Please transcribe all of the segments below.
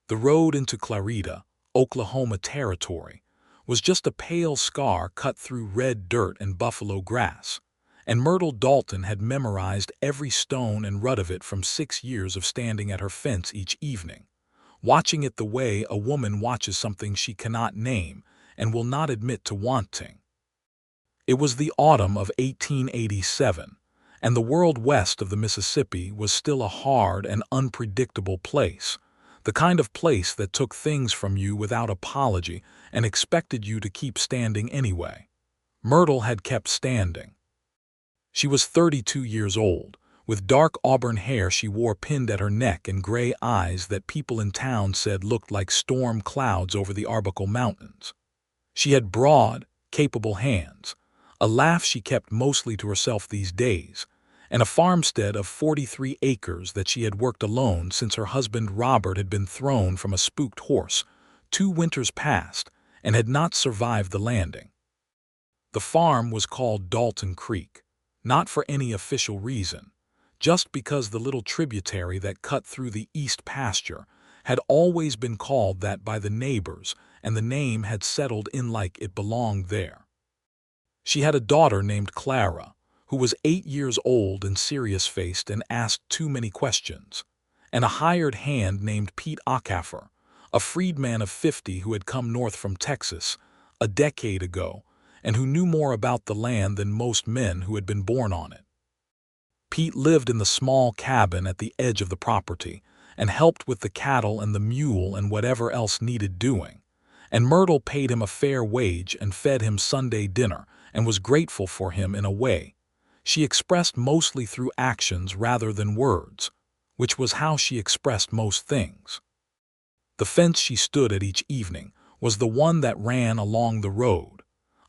The road into Clarita, Oklahoma Territory, was just a pale scar cut through red dirt and buffalo grass, and Myrtle Dalton had memorized every stone and rut of it from 6 years of standing at her fence each evening, watching it the way a woman watches something she cannot name and will not admit to wanting. It was the autumn of 1887, and the world west of the Mississippi was still a hard and unpredictable place, the kind of place that took things from you without apology and expected you to keep standing anyway. Myrtle had kept standing. She was 32 years old, with dark auburn hair she wore pinned at her neck and gray eyes that people in town said looked like storm clouds over the Arbuckle Mountains. She had broad, capable hands, a laugh she kept mostly to herself these days, and a farmstead of 43 acres that she had worked alone since her husband Robert had been thrown from a spooked horse 2 winters past and had not survived the landing. The farm was called Dalton Creek, not for any official reason, just because the little tributary that cut through the east pasture had always been called that by the neighbors, and the name had settled in like it belonged there. She had a daughter named Clara, who was 8 years old and serious-faced and asked too many questions, and a hired hand named Pete Acaffer, a freedman of 50 who had come north from Texas a decade ago and who knew more about the land than most men who had been born on it. Pete lived in the small cabin at the edge of the property and helped with the cattle and the mule and whatever else needed doing, and Myrtle paid him a fair wage and fed him Sunday dinner and was grateful for him in a way she expressed mostly through actions rather than words, which was how she expressed most things. The fence she stood at each evening was the one that ran along the road,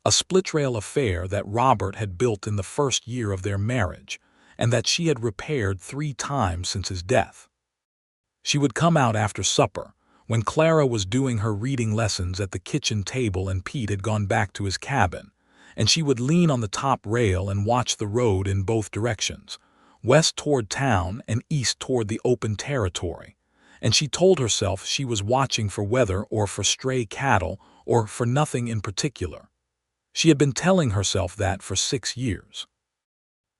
a split-rail affair that Robert had built in the first year of their marriage and that she had repaired 3 times since his death. She would come out after supper, when Clara was doing her reading lessons at the kitchen table and Pete had gone back to his cabin, and she would lean on the top rail and watch the road in both directions, west toward town and east toward the open territory, and she told herself she was watching for weather or for stray cattle or for nothing in particular. She had been telling herself that for 6 years.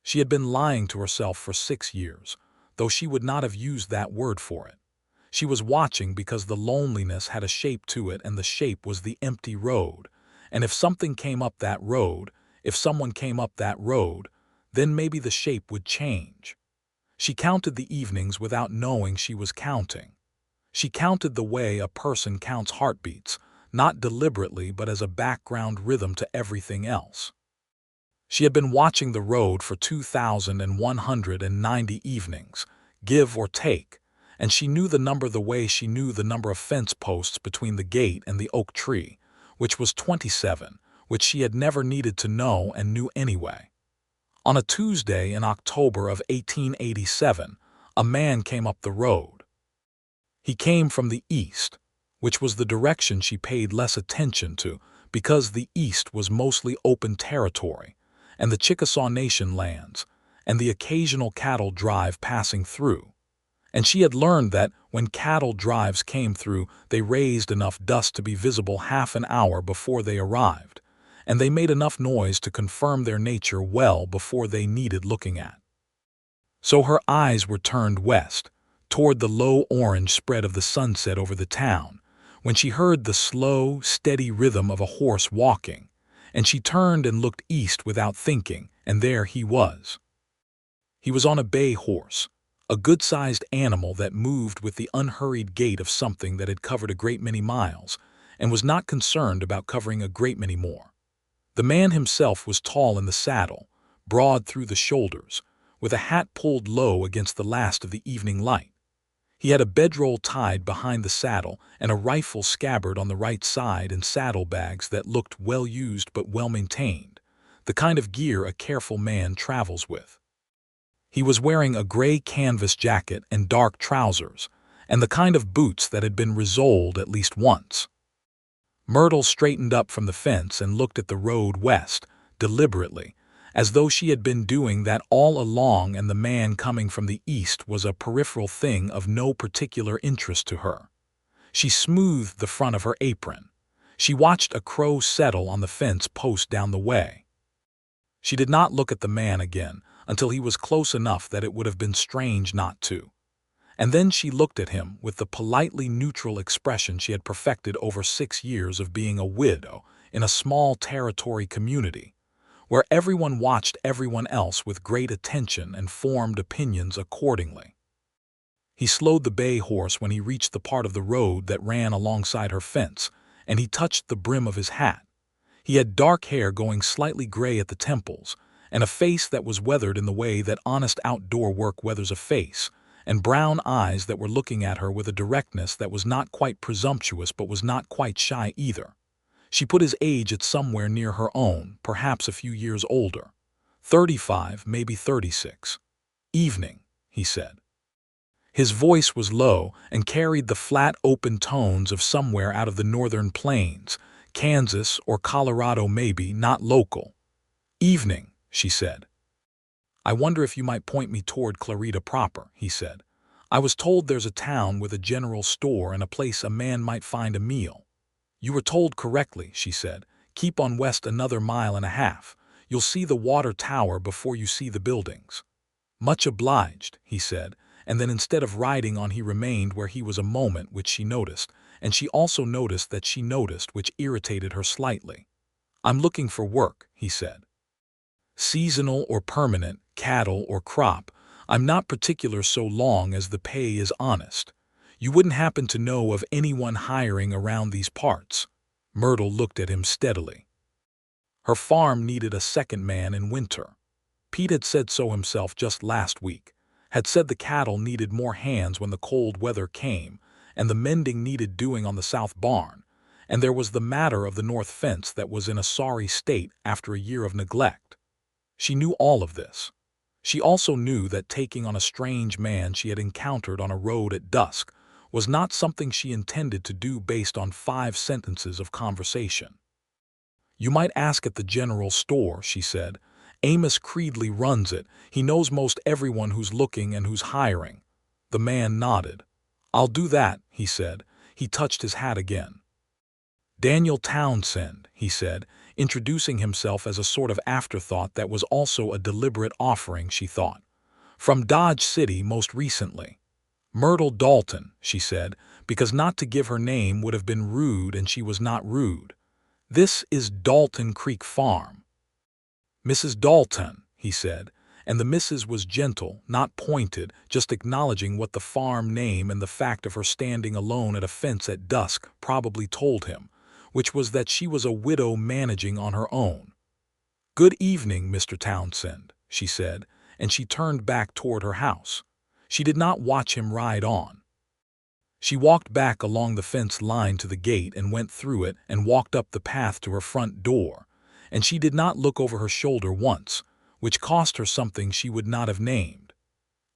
She had been lying to herself for 6 years, though she would not have used that word for it. She was watching because the loneliness had a shape to it, and the shape was the empty road, and if something came up that road, if someone came up that road, then maybe the shape would change. She counted the evenings without knowing she was counting. She counted the way a person counts heartbeats, not deliberately but as a background rhythm to everything else. She had been watching the road for 2,190 evenings, give or take, and she knew the number the way she knew the number of fence posts between the gate and the oak tree, which was 27, which she had never needed to know and knew anyway. On a Tuesday in October of 1887, a man came up the road. He came from the east, which was the direction she paid less attention to because the east was mostly open territory, and the Chickasaw Nation lands, and the occasional cattle drive passing through. And she had learned that when cattle drives came through, they raised enough dust to be visible half an hour before they arrived, and they made enough noise to confirm their nature well before they needed looking at. So her eyes were turned west, toward the low orange spread of the sunset over the town, when she heard the slow, steady rhythm of a horse walking, and she turned and looked east without thinking, and there he was. He was on a bay horse, a good-sized animal that moved with the unhurried gait of something that had covered a great many miles and was not concerned about covering a great many more. The man himself was tall in the saddle, broad through the shoulders, with a hat pulled low against the last of the evening light. He had a bedroll tied behind the saddle and a rifle scabbard on the right side and saddlebags that looked well-used but well-maintained, the kind of gear a careful man travels with. He was wearing a gray canvas jacket and dark trousers, and the kind of boots that had been resoled at least once. Myrtle straightened up from the fence and looked at the road west, deliberately, as though she had been doing that all along and the man coming from the east was a peripheral thing of no particular interest to her. She smoothed the front of her apron. She watched a crow settle on the fence post down the way. She did not look at the man again until he was close enough that it would have been strange not to. And then she looked at him with the politely neutral expression she had perfected over 6 years of being a widow in a small territory community, where everyone watched everyone else with great attention and formed opinions accordingly. He slowed the bay horse when he reached the part of the road that ran alongside her fence, and he touched the brim of his hat. He had dark hair going slightly gray at the temples, and a face that was weathered in the way that honest outdoor work weathers a face, and brown eyes that were looking at her with a directness that was not quite presumptuous but was not quite shy either. She put his age at somewhere near her own, perhaps a few years older. 35, maybe 36. "Evening," he said. His voice was low and carried the flat, open tones of somewhere out of the northern plains, Kansas or Colorado maybe, not local. "Evening," she said. "I wonder if you might point me toward Clarita proper," he said. "I was told there's a town with a general store and a place a man might find a meal." "You were told correctly," she said. "Keep on west another 1.5 miles. You'll see the water tower before you see the buildings." "Much obliged," he said, and then instead of riding on he remained where he was a moment, which she noticed, and she also noticed that she noticed, which irritated her slightly. "I'm looking for work," he said. "Seasonal or permanent, cattle or crop. I'm not particular so long as the pay is honest. You wouldn't happen to know of anyone hiring around these parts?" Myrtle looked at him steadily. Her farm needed a second man in winter. Pete had said so himself just last week, had said the cattle needed more hands when the cold weather came, and the mending needed doing on the south barn, and there was the matter of the north fence that was in a sorry state after a year of neglect. She knew all of this. She also knew that taking on a strange man she had encountered on a road at dusk was not something she intended to do based on 5 sentences of conversation. "You might ask at the general store," she said. "Amos Creedley runs it. He knows most everyone who's looking and who's hiring." The man nodded. "I'll do that," he said. He touched his hat again. "Daniel Townsend," he said, introducing himself as a sort of afterthought that was also a deliberate offering, she thought. "From Dodge City most recently." "Myrtle Dalton," she said, because not to give her name would have been rude, and she was not rude. "This is Dalton Creek Farm." "Mrs. Dalton," he said, and the Mrs. was gentle, not pointed, just acknowledging what the farm name and the fact of her standing alone at a fence at dusk probably told him, which was that she was a widow managing on her own. "Good evening, Mr. Townsend," she said, and she turned back toward her house. She did not watch him ride on. She walked back along the fence line to the gate and went through it and walked up the path to her front door, and she did not look over her shoulder once, which cost her something she would not have named.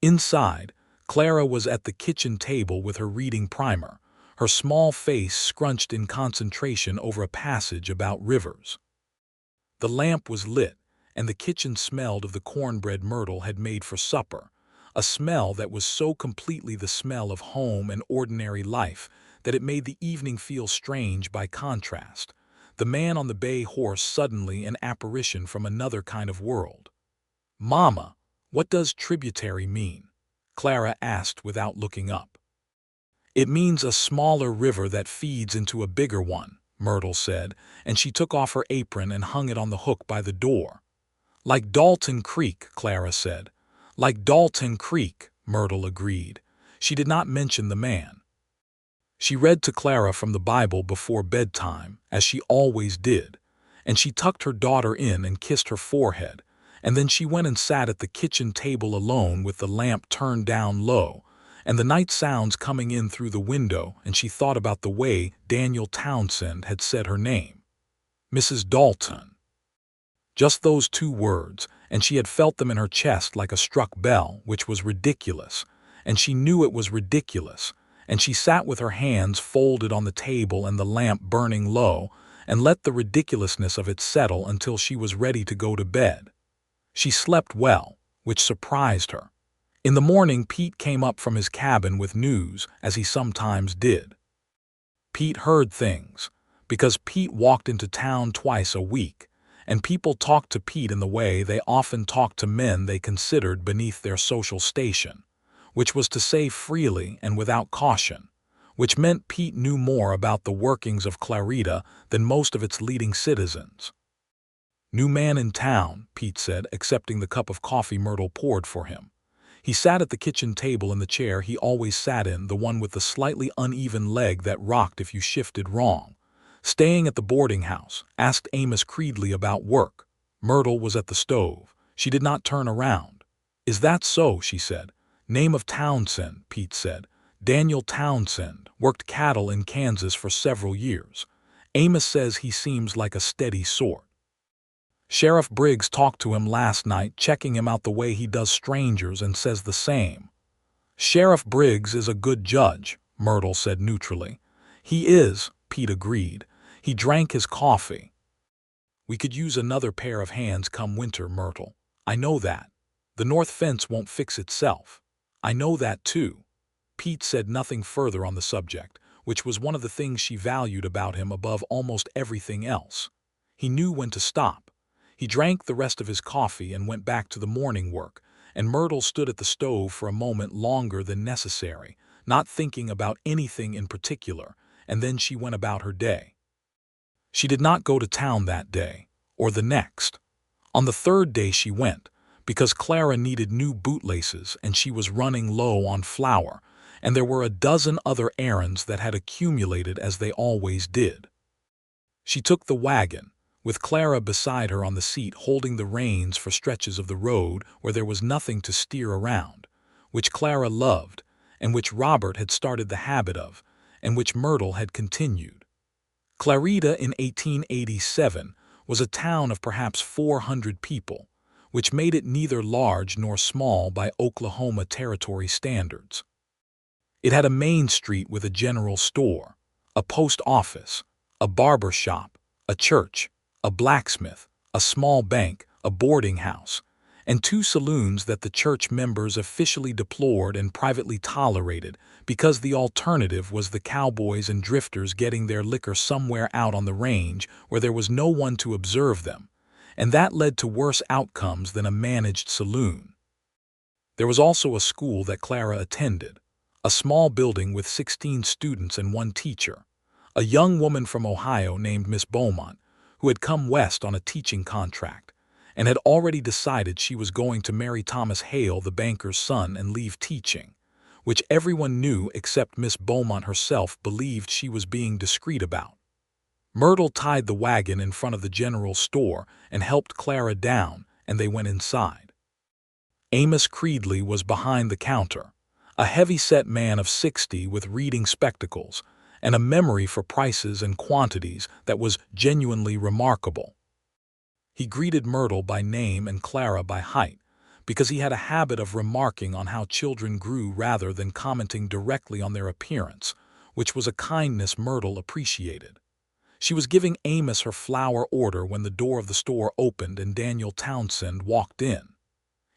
Inside, Clara was at the kitchen table with her reading primer, her small face scrunched in concentration over a passage about rivers. The lamp was lit, and the kitchen smelled of the cornbread Myrtle had made for supper, a smell that was so completely the smell of home and ordinary life that it made the evening feel strange by contrast, the man on the bay horse suddenly an apparition from another kind of world. "Mama, what does tributary mean?" Clara asked without looking up. "It means a smaller river that feeds into a bigger one," Myrtle said, and she took off her apron and hung it on the hook by the door. "Like Dalton Creek," Clara said. "Like Dalton Creek," Myrtle agreed. She did not mention the man. She read to Clara from the Bible before bedtime, as she always did, and she tucked her daughter in and kissed her forehead, and then she went and sat at the kitchen table alone with the lamp turned down low, and the night sounds coming in through the window, and she thought about the way Daniel Townsend had said her name. Mrs. Dalton. Just those 2 words, and she had felt them in her chest like a struck bell, which was ridiculous, and she knew it was ridiculous, and she sat with her hands folded on the table and the lamp burning low, and let the ridiculousness of it settle until she was ready to go to bed. She slept well, which surprised her. In the morning Pete came up from his cabin with news, as he sometimes did. Pete heard things, because Pete walked into town twice a week, and people talked to Pete in the way they often talked to men they considered beneath their social station, which was to say freely and without caution, which meant Pete knew more about the workings of Clarita than most of its leading citizens. "New man in town," Pete said, accepting the cup of coffee Myrtle poured for him. He sat at the kitchen table in the chair he always sat in, the one with the slightly uneven leg that rocked if you shifted wrong. "Staying at the boarding house?" asked Amos Creedley about work. Myrtle was at the stove. She did not turn around. "Is that so?" she said. "Name of Townsend," Pete said. "Daniel Townsend, worked cattle in Kansas for several years. Amos says he seems like a steady sort. Sheriff Briggs talked to him last night, checking him out the way he does strangers, and says the same." "Sheriff Briggs is a good judge," Myrtle said neutrally. "He is," Pete agreed. He drank his coffee. "We could use another pair of hands come winter, Myrtle. I know that. The north fence won't fix itself. I know that too." Pete said nothing further on the subject, which was one of the things she valued about him above almost everything else. He knew when to stop. He drank the rest of his coffee and went back to the morning work, and Myrtle stood at the stove for a moment longer than necessary, not thinking about anything in particular, and then she went about her day. She did not go to town that day, or the next. On the third day she went, because Clara needed new bootlaces and she was running low on flour, and there were a dozen other errands that had accumulated as they always did. She took the wagon, with Clara beside her on the seat holding the reins for stretches of the road where there was nothing to steer around, which Clara loved, and which Robert had started the habit of, and which Myrtle had continued. Clarita in 1887 was a town of perhaps 400 people, which made it neither large nor small by Oklahoma Territory standards. It had a main street with a general store, a post office, a barber shop, a church, a blacksmith, a small bank, a boarding house, and 2 saloons that the church members officially deplored and privately tolerated because the alternative was the cowboys and drifters getting their liquor somewhere out on the range where there was no one to observe them, and that led to worse outcomes than a managed saloon. There was also a school that Clara attended, a small building with 16 students and 1 teacher, a young woman from Ohio named Miss Beaumont, who had come west on a teaching contract, and had already decided she was going to marry Thomas Hale, the banker's son, and leave teaching, which everyone knew except Miss Beaumont herself believed she was being discreet about. Myrtle tied the wagon in front of the general store and helped Clara down, and they went inside. Amos Creedley was behind the counter, a heavy-set man of 60 with reading spectacles, and a memory for prices and quantities that was genuinely remarkable. He greeted Myrtle by name and Clara by height, because he had a habit of remarking on how children grew rather than commenting directly on their appearance, which was a kindness Myrtle appreciated. She was giving Amos her flour order when the door of the store opened and Daniel Townsend walked in.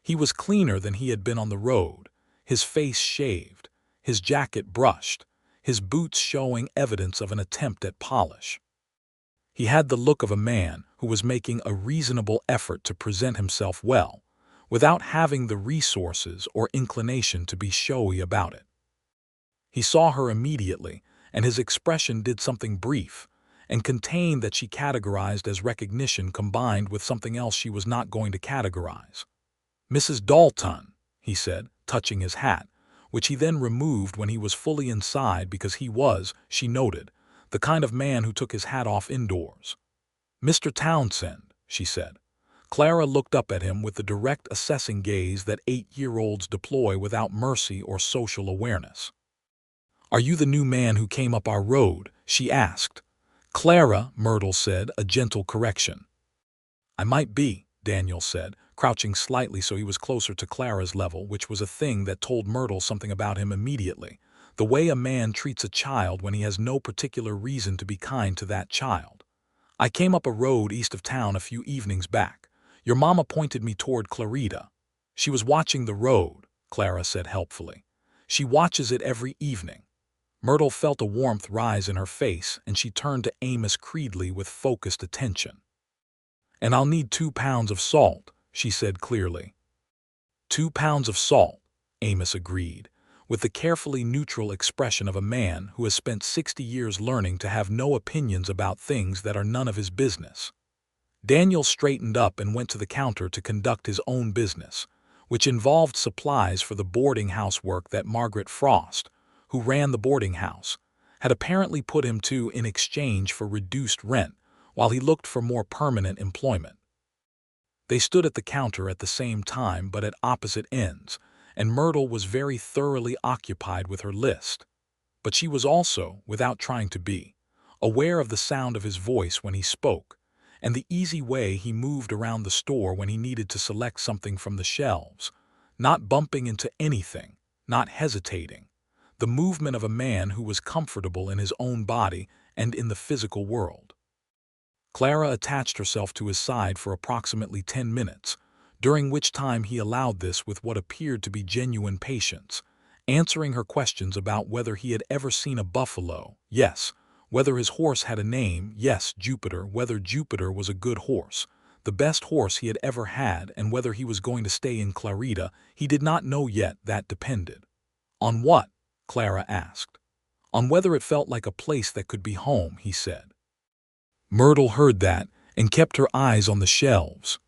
He was cleaner than he had been on the road, his face shaved, his jacket brushed, his boots showing evidence of an attempt at polish. He had the look of a man who was making a reasonable effort to present himself well, without having the resources or inclination to be showy about it. He saw her immediately, and his expression did something brief, and contained that she categorized as recognition combined with something else she was not going to categorize. "Mrs. Dalton," he said, touching his hat, which he then removed when he was fully inside because he was, she noted, the kind of man who took his hat off indoors. "Mr. Townsend," she said. Clara looked up at him with the direct assessing gaze that 8-year-olds deploy without mercy or social awareness. "Are you the new man who came up our road?" she asked. "Clara," Myrtle said, a gentle correction. "I might be," Daniel said, crouching slightly so he was closer to Clara's level, which was a thing that told Myrtle something about him immediately, the way a man treats a child when he has no particular reason to be kind to that child. "I came up a road east of town a few evenings back. Your mama pointed me toward Clarita. She was watching the road," Clara said helpfully. "She watches it every evening." Myrtle felt a warmth rise in her face, and she turned to Amos Creedley with focused attention. "And I'll need 2 pounds of salt," she said clearly. 2 pounds of salt, Amos agreed, with the carefully neutral expression of a man who has spent 60 years learning to have no opinions about things that are none of his business. Daniel straightened up and went to the counter to conduct his own business, which involved supplies for the boarding house work that Margaret Frost, who ran the boarding house, had apparently put him to in exchange for reduced rent while he looked for more permanent employment. They stood at the counter at the same time but at opposite ends, and Myrtle was very thoroughly occupied with her list. But she was also, without trying to be, aware of the sound of his voice when he spoke, and the easy way he moved around the store when he needed to select something from the shelves, not bumping into anything, not hesitating, the movement of a man who was comfortable in his own body and in the physical world. Clara attached herself to his side for approximately 10 minutes, during which time he allowed this with what appeared to be genuine patience, answering her questions about whether he had ever seen a buffalo, yes, whether his horse had a name, yes, Jupiter, whether Jupiter was a good horse, the best horse he had ever had, and whether he was going to stay in Clarita. He did not know yet. That depended. On what? Clara asked. On whether it felt like a place that could be home, he said. Myrtle heard that and kept her eyes on the shelves.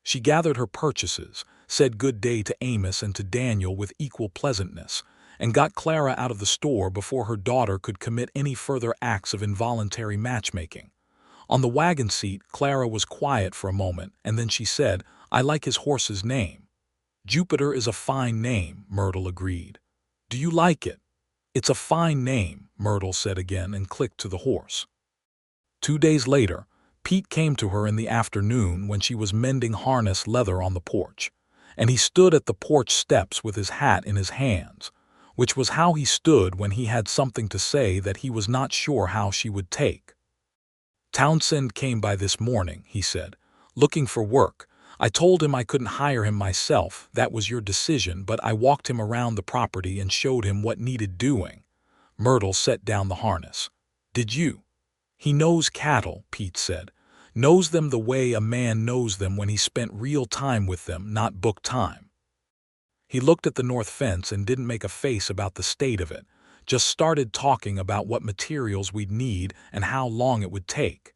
She gathered her purchases, said good day to Amos and to Daniel with equal pleasantness, and got Clara out of the store before her daughter could commit any further acts of involuntary matchmaking. On the wagon seat, Clara was quiet for a moment, and then she said, "I like his horse's name." "Jupiter is a fine name," Myrtle agreed. "Do you like it?" "It's a fine name," Myrtle said again and clicked to the horse. 2 days later, Pete came to her in the afternoon when she was mending harness leather on the porch, and he stood at the porch steps with his hat in his hands, which was how he stood when he had something to say that he was not sure how she would take. "Townsend came by this morning," he said, "looking for work. I told him I couldn't hire him myself, that was your decision, but I walked him around the property and showed him what needed doing." Myrtle set down the harness. "Did you?" "He knows cattle," Pete said. "Knows them the way a man knows them when he spent real time with them, not book time." He looked at the north fence and didn't make a face about the state of it, just started talking about what materials we'd need and how long it would take.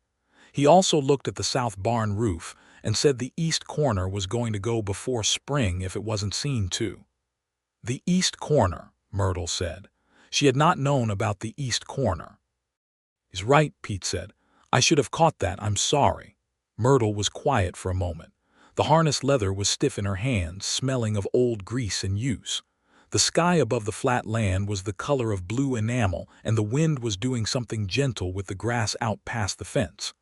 He also looked at the south barn roof and said the east corner was going to go before spring if it wasn't seen to. "The east corner," Myrtle said. She had not known about the east corner. "He's right," Pete said. "I should have caught that, I'm sorry." Myrtle was quiet for a moment. The harness leather was stiff in her hands, smelling of old grease in use. The sky above the flat land was the color of blue enamel, and the wind was doing something gentle with the grass out past the fence.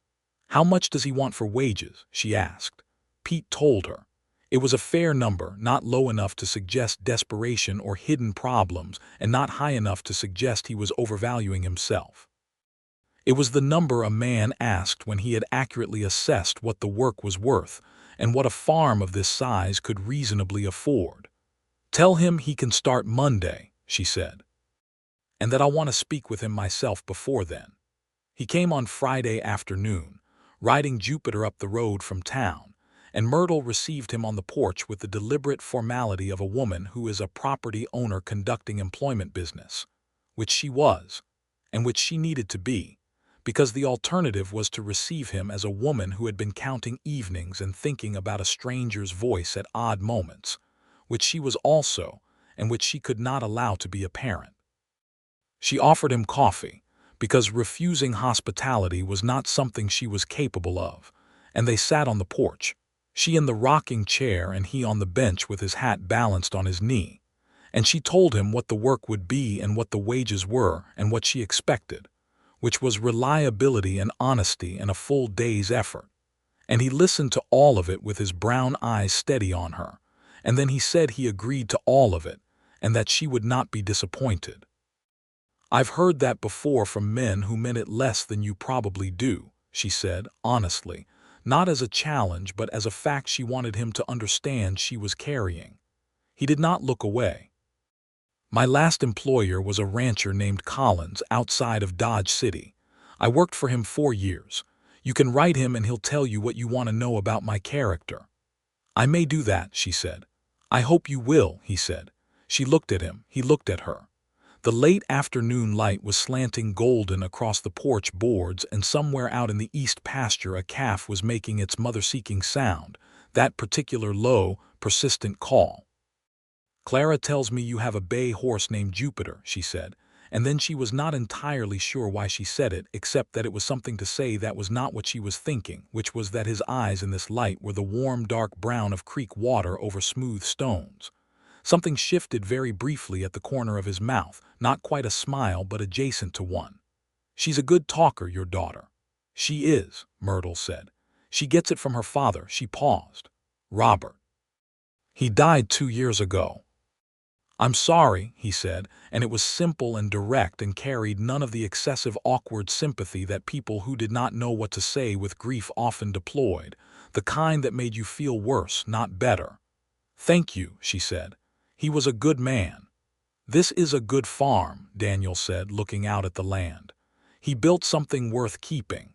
"How much does he want for wages?" she asked. Pete told her. It was a fair number, not low enough to suggest desperation or hidden problems, and not high enough to suggest he was overvaluing himself. It was the number a man asked when he had accurately assessed what the work was worth and what a farm of this size could reasonably afford. "Tell him he can start Monday," she said, "and that I'll want to speak with him myself before then." He came on Friday afternoon, riding Jupiter up the road from town, and Myrtle received him on the porch with the deliberate formality of a woman who is a property owner conducting employment business, which she was, and which she needed to be, because the alternative was to receive him as a woman who had been counting evenings and thinking about a stranger's voice at odd moments, which she was also, and which she could not allow to be apparent. She offered him coffee, because refusing hospitality was not something she was capable of, and they sat on the porch, she in the rocking chair and he on the bench with his hat balanced on his knee, and she told him what the work would be and what the wages were and what she expected, which was reliability and honesty and a full day's effort. And he listened to all of it with his brown eyes steady on her, and then he said he agreed to all of it, and that she would not be disappointed. "I've heard that before from men who meant it less than you probably do," she said, honestly, not as a challenge but as a fact she wanted him to understand she was carrying. He did not look away. My last employer was a rancher named Collins outside of Dodge City. I worked for him 4 years. You can write him and he'll tell you what you want to know about my character." "I may do that," she said. "I hope you will," he said. She looked at him. He looked at her. The late afternoon light was slanting golden across the porch boards, and somewhere out in the east pasture a calf was making its mother-seeking sound, that particular low, persistent call. "Clara tells me you have a bay horse named Jupiter," she said, and then she was not entirely sure why she said it, except that it was something to say that was not what she was thinking, which was that his eyes in this light were the warm dark brown of creek water over smooth stones. Something shifted very briefly at the corner of his mouth, not quite a smile but adjacent to one. "She's a good talker, your daughter." "She is," Myrtle said. "She gets it from her father." She paused. "Robert. He died 2 years ago." "I'm sorry," he said, and it was simple and direct and carried none of the excessive awkward sympathy that people who did not know what to say with grief often deployed, the kind that made you feel worse, not better. "Thank you," she said. "He was a good man." "This is a good farm," Daniel said, looking out at the land. "He built something worth keeping."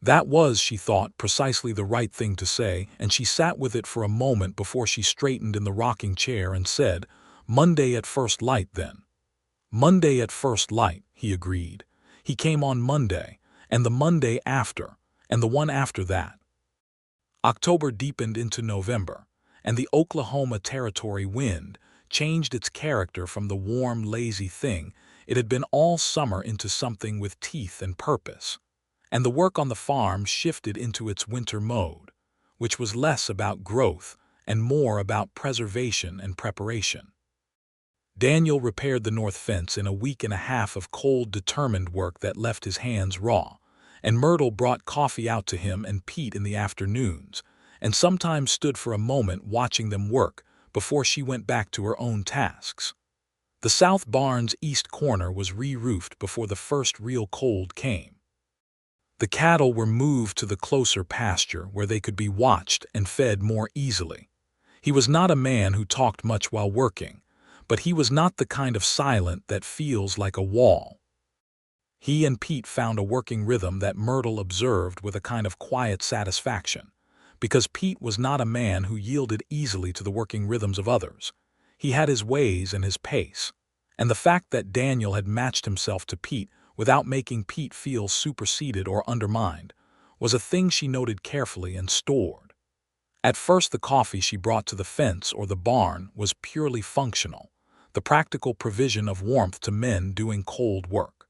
That was, she thought, precisely the right thing to say, and she sat with it for a moment before she straightened in the rocking chair and said, "Monday at first light, then." "Monday at first light," he agreed. "He came on Monday, and the Monday after, and the one after that." October deepened into November, and the Oklahoma Territory wind changed its character from the warm, lazy thing it had been all summer into something with teeth and purpose. And the work on the farm shifted into its winter mode, which was less about growth and more about preservation and preparation. Daniel repaired the north fence in a week and a half of cold, determined work that left his hands raw, and Myrtle brought coffee out to him and Pete in the afternoons, and sometimes stood for a moment watching them work before she went back to her own tasks. The south barn's east corner was re-roofed before the first real cold came. The cattle were moved to the closer pasture where they could be watched and fed more easily. He was not a man who talked much while working, but he was not the kind of silent that feels like a wall. He and Pete found a working rhythm that Myrtle observed with a kind of quiet satisfaction, because Pete was not a man who yielded easily to the working rhythms of others. He had his ways and his pace, and the fact that Daniel had matched himself to Pete without making Pete feel superseded or undermined was a thing she noted carefully and stored. At first the coffee she brought to the fence or the barn was purely functional, the practical provision of warmth to men doing cold work.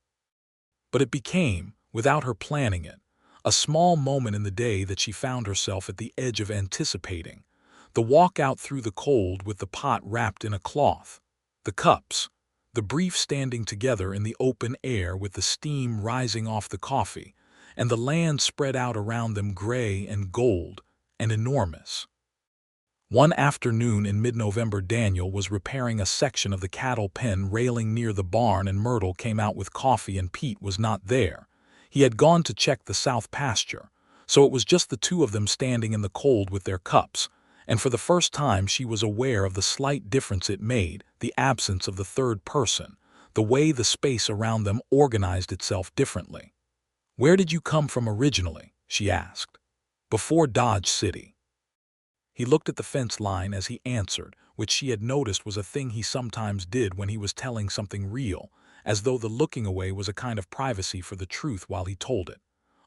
But it became, without her planning it, a small moment in the day that she found herself at the edge of anticipating, the walk out through the cold with the pot wrapped in a cloth, the cups, the brief standing together in the open air with the steam rising off the coffee, and the land spread out around them gray and gold and enormous. One afternoon in mid-November Daniel was repairing a section of the cattle pen railing near the barn, and Myrtle came out with coffee and Pete was not there. He had gone to check the south pasture, so it was just the two of them standing in the cold with their cups, and for the first time she was aware of the slight difference it made, the absence of the third person, the way the space around them organized itself differently. "Where did you come from originally?" she asked. "Before Dodge City." He looked at the fence line as he answered, which she had noticed was a thing he sometimes did when he was telling something real, as though the looking away was a kind of privacy for the truth while he told it.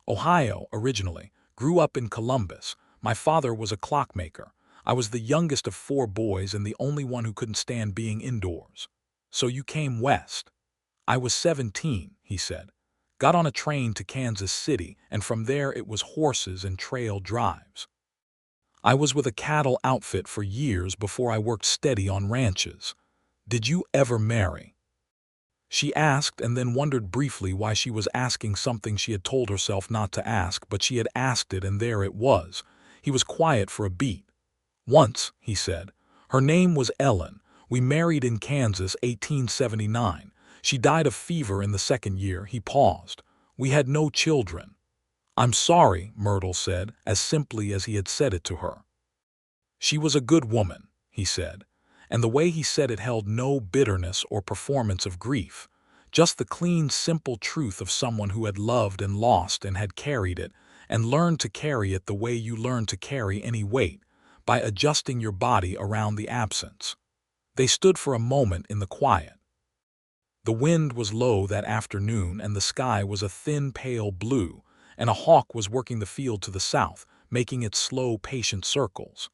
"Ohio, originally. Grew up in Columbus. My father was a clockmaker. I was the youngest of 4 boys and the only one who couldn't stand being indoors." "So you came west." "I was 17, he said. "Got on a train to Kansas City, and from there it was horses and trail drives. I was with a cattle outfit for years before I worked steady on ranches." "Did you ever marry?" she asked, and then wondered briefly why she was asking something she had told herself not to ask, but she had asked it, and there it was. He was quiet for a beat. "Once," he said. "Her name was Ellen. We married in Kansas, 1879. She died of fever in the second year." He paused. "We had no children." "I'm sorry," Myrtle said, as simply as he had said it to her. "She was a good woman," he said, and the way he said it held no bitterness or performance of grief, just the clean, simple truth of someone who had loved and lost and had carried it, and learned to carry it the way you learn to carry any weight, by adjusting your body around the absence. They stood for a moment in the quiet. The wind was low that afternoon, and the sky was a thin, pale blue, and a hawk was working the field to the south, making its slow, patient circles.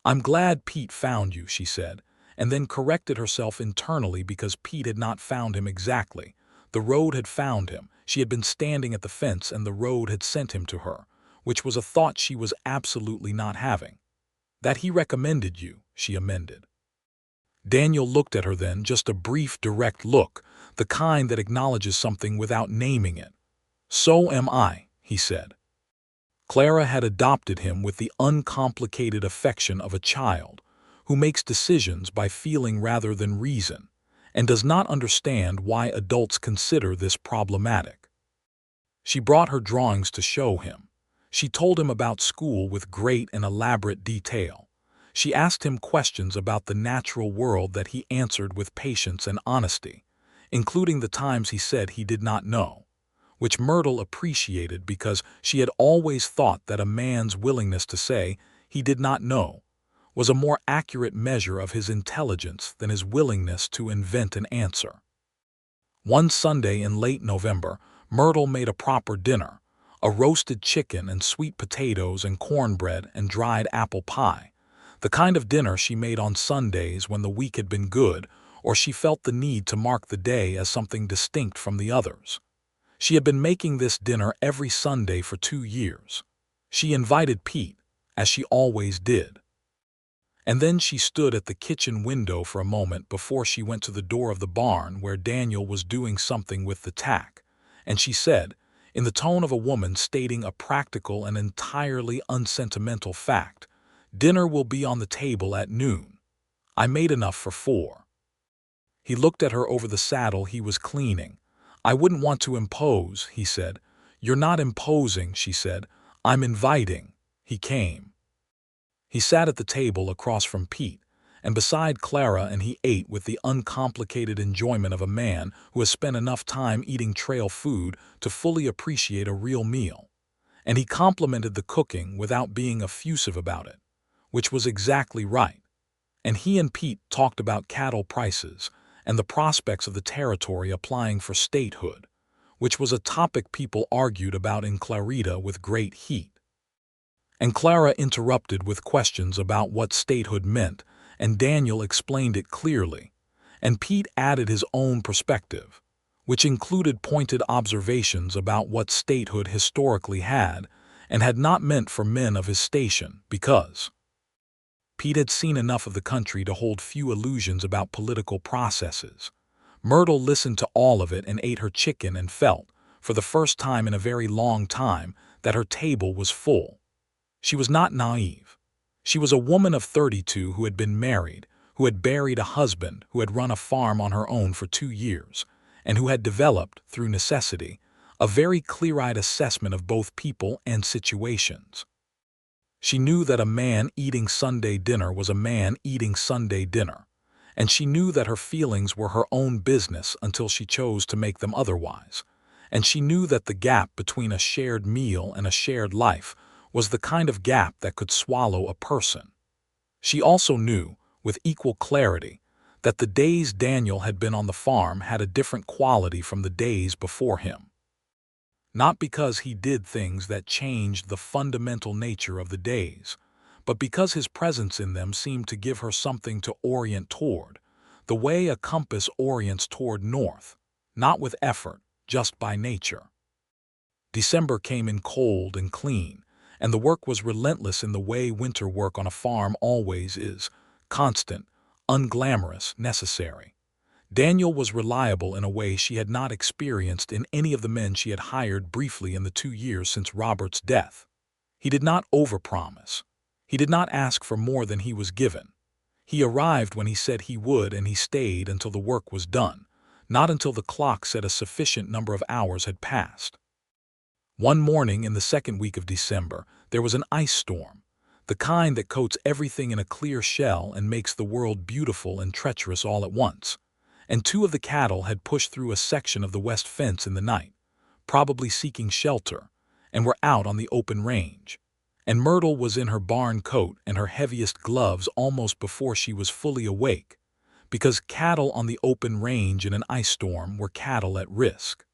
"I'm glad Pete found you," she said, and then corrected herself internally because Pete had not found him exactly. The road had found him. She had been standing at the fence and the road had sent him to her, which was a thought she was absolutely not having. "That he recommended you," she amended. Daniel looked at her then, just a brief, direct look, the kind that acknowledges something without naming it. "So am I," he said. Clara had adopted him with the uncomplicated affection of a child, who makes decisions by feeling rather than reason, and does not understand why adults consider this problematic. She brought her drawings to show him. She told him about school with great and elaborate detail. She asked him questions about the natural world that he answered with patience and honesty, including the times he said he did not know, which Myrtle appreciated because she had always thought that a man's willingness to say he did not know was a more accurate measure of his intelligence than his willingness to invent an answer. One Sunday in late November, Myrtle made a proper dinner, a roasted chicken and sweet potatoes and cornbread and dried apple pie, the kind of dinner she made on Sundays when the week had been good or she felt the need to mark the day as something distinct from the others. She had been making this dinner every Sunday for 2 years. She invited Pete, as she always did. And then she stood at the kitchen window for a moment before she went to the door of the barn where Daniel was doing something with the tack, and she said, in the tone of a woman stating a practical and entirely unsentimental fact, "Dinner will be on the table at noon. I made enough for 4. He looked at her over the saddle he was cleaning. "I wouldn't want to impose," he said. "You're not imposing," she said. "I'm inviting." He came. He sat at the table across from Pete, and beside Clara, and he ate with the uncomplicated enjoyment of a man who has spent enough time eating trail food to fully appreciate a real meal. And he complimented the cooking without being effusive about it, which was exactly right. And he and Pete talked about cattle prices and the prospects of the territory applying for statehood, which was a topic people argued about in Clarita with great heat. And Clara interrupted with questions about what statehood meant, and Daniel explained it clearly, and Pete added his own perspective, which included pointed observations about what statehood historically had and had not meant for men of his station, because Pete had seen enough of the country to hold few illusions about political processes. Myrtle listened to all of it and ate her chicken and felt, for the first time in a very long time, that her table was full. She was not naive. She was a woman of 32 who had been married, who had buried a husband, who had run a farm on her own for 2 years, and who had developed, through necessity, a very clear-eyed assessment of both people and situations. She knew that a man eating Sunday dinner was a man eating Sunday dinner, and she knew that her feelings were her own business until she chose to make them otherwise, and she knew that the gap between a shared meal and a shared life was the kind of gap that could swallow a person. She also knew, with equal clarity, that the days Daniel had been on the farm had a different quality from the days before him. Not because he did things that changed the fundamental nature of the days, but because his presence in them seemed to give her something to orient toward, the way a compass orients toward north, not with effort, just by nature. December came in cold and clean, and the work was relentless in the way winter work on a farm always is, constant, unglamorous, necessary. Daniel was reliable in a way she had not experienced in any of the men she had hired briefly in the 2 years since Robert's death. He did not overpromise. He did not ask for more than he was given. He arrived when he said he would, and he stayed until the work was done, not until the clock said a sufficient number of hours had passed. One morning in the second week of December, there was an ice storm. the kind that coats everything in a clear shell and makes the world beautiful and treacherous all at once. And 2 of the cattle had pushed through a section of the west fence in the night, probably seeking shelter, and were out on the open range. And Myrtle was in her barn coat and her heaviest gloves almost before she was fully awake, because cattle on the open range in an ice storm were cattle at risk.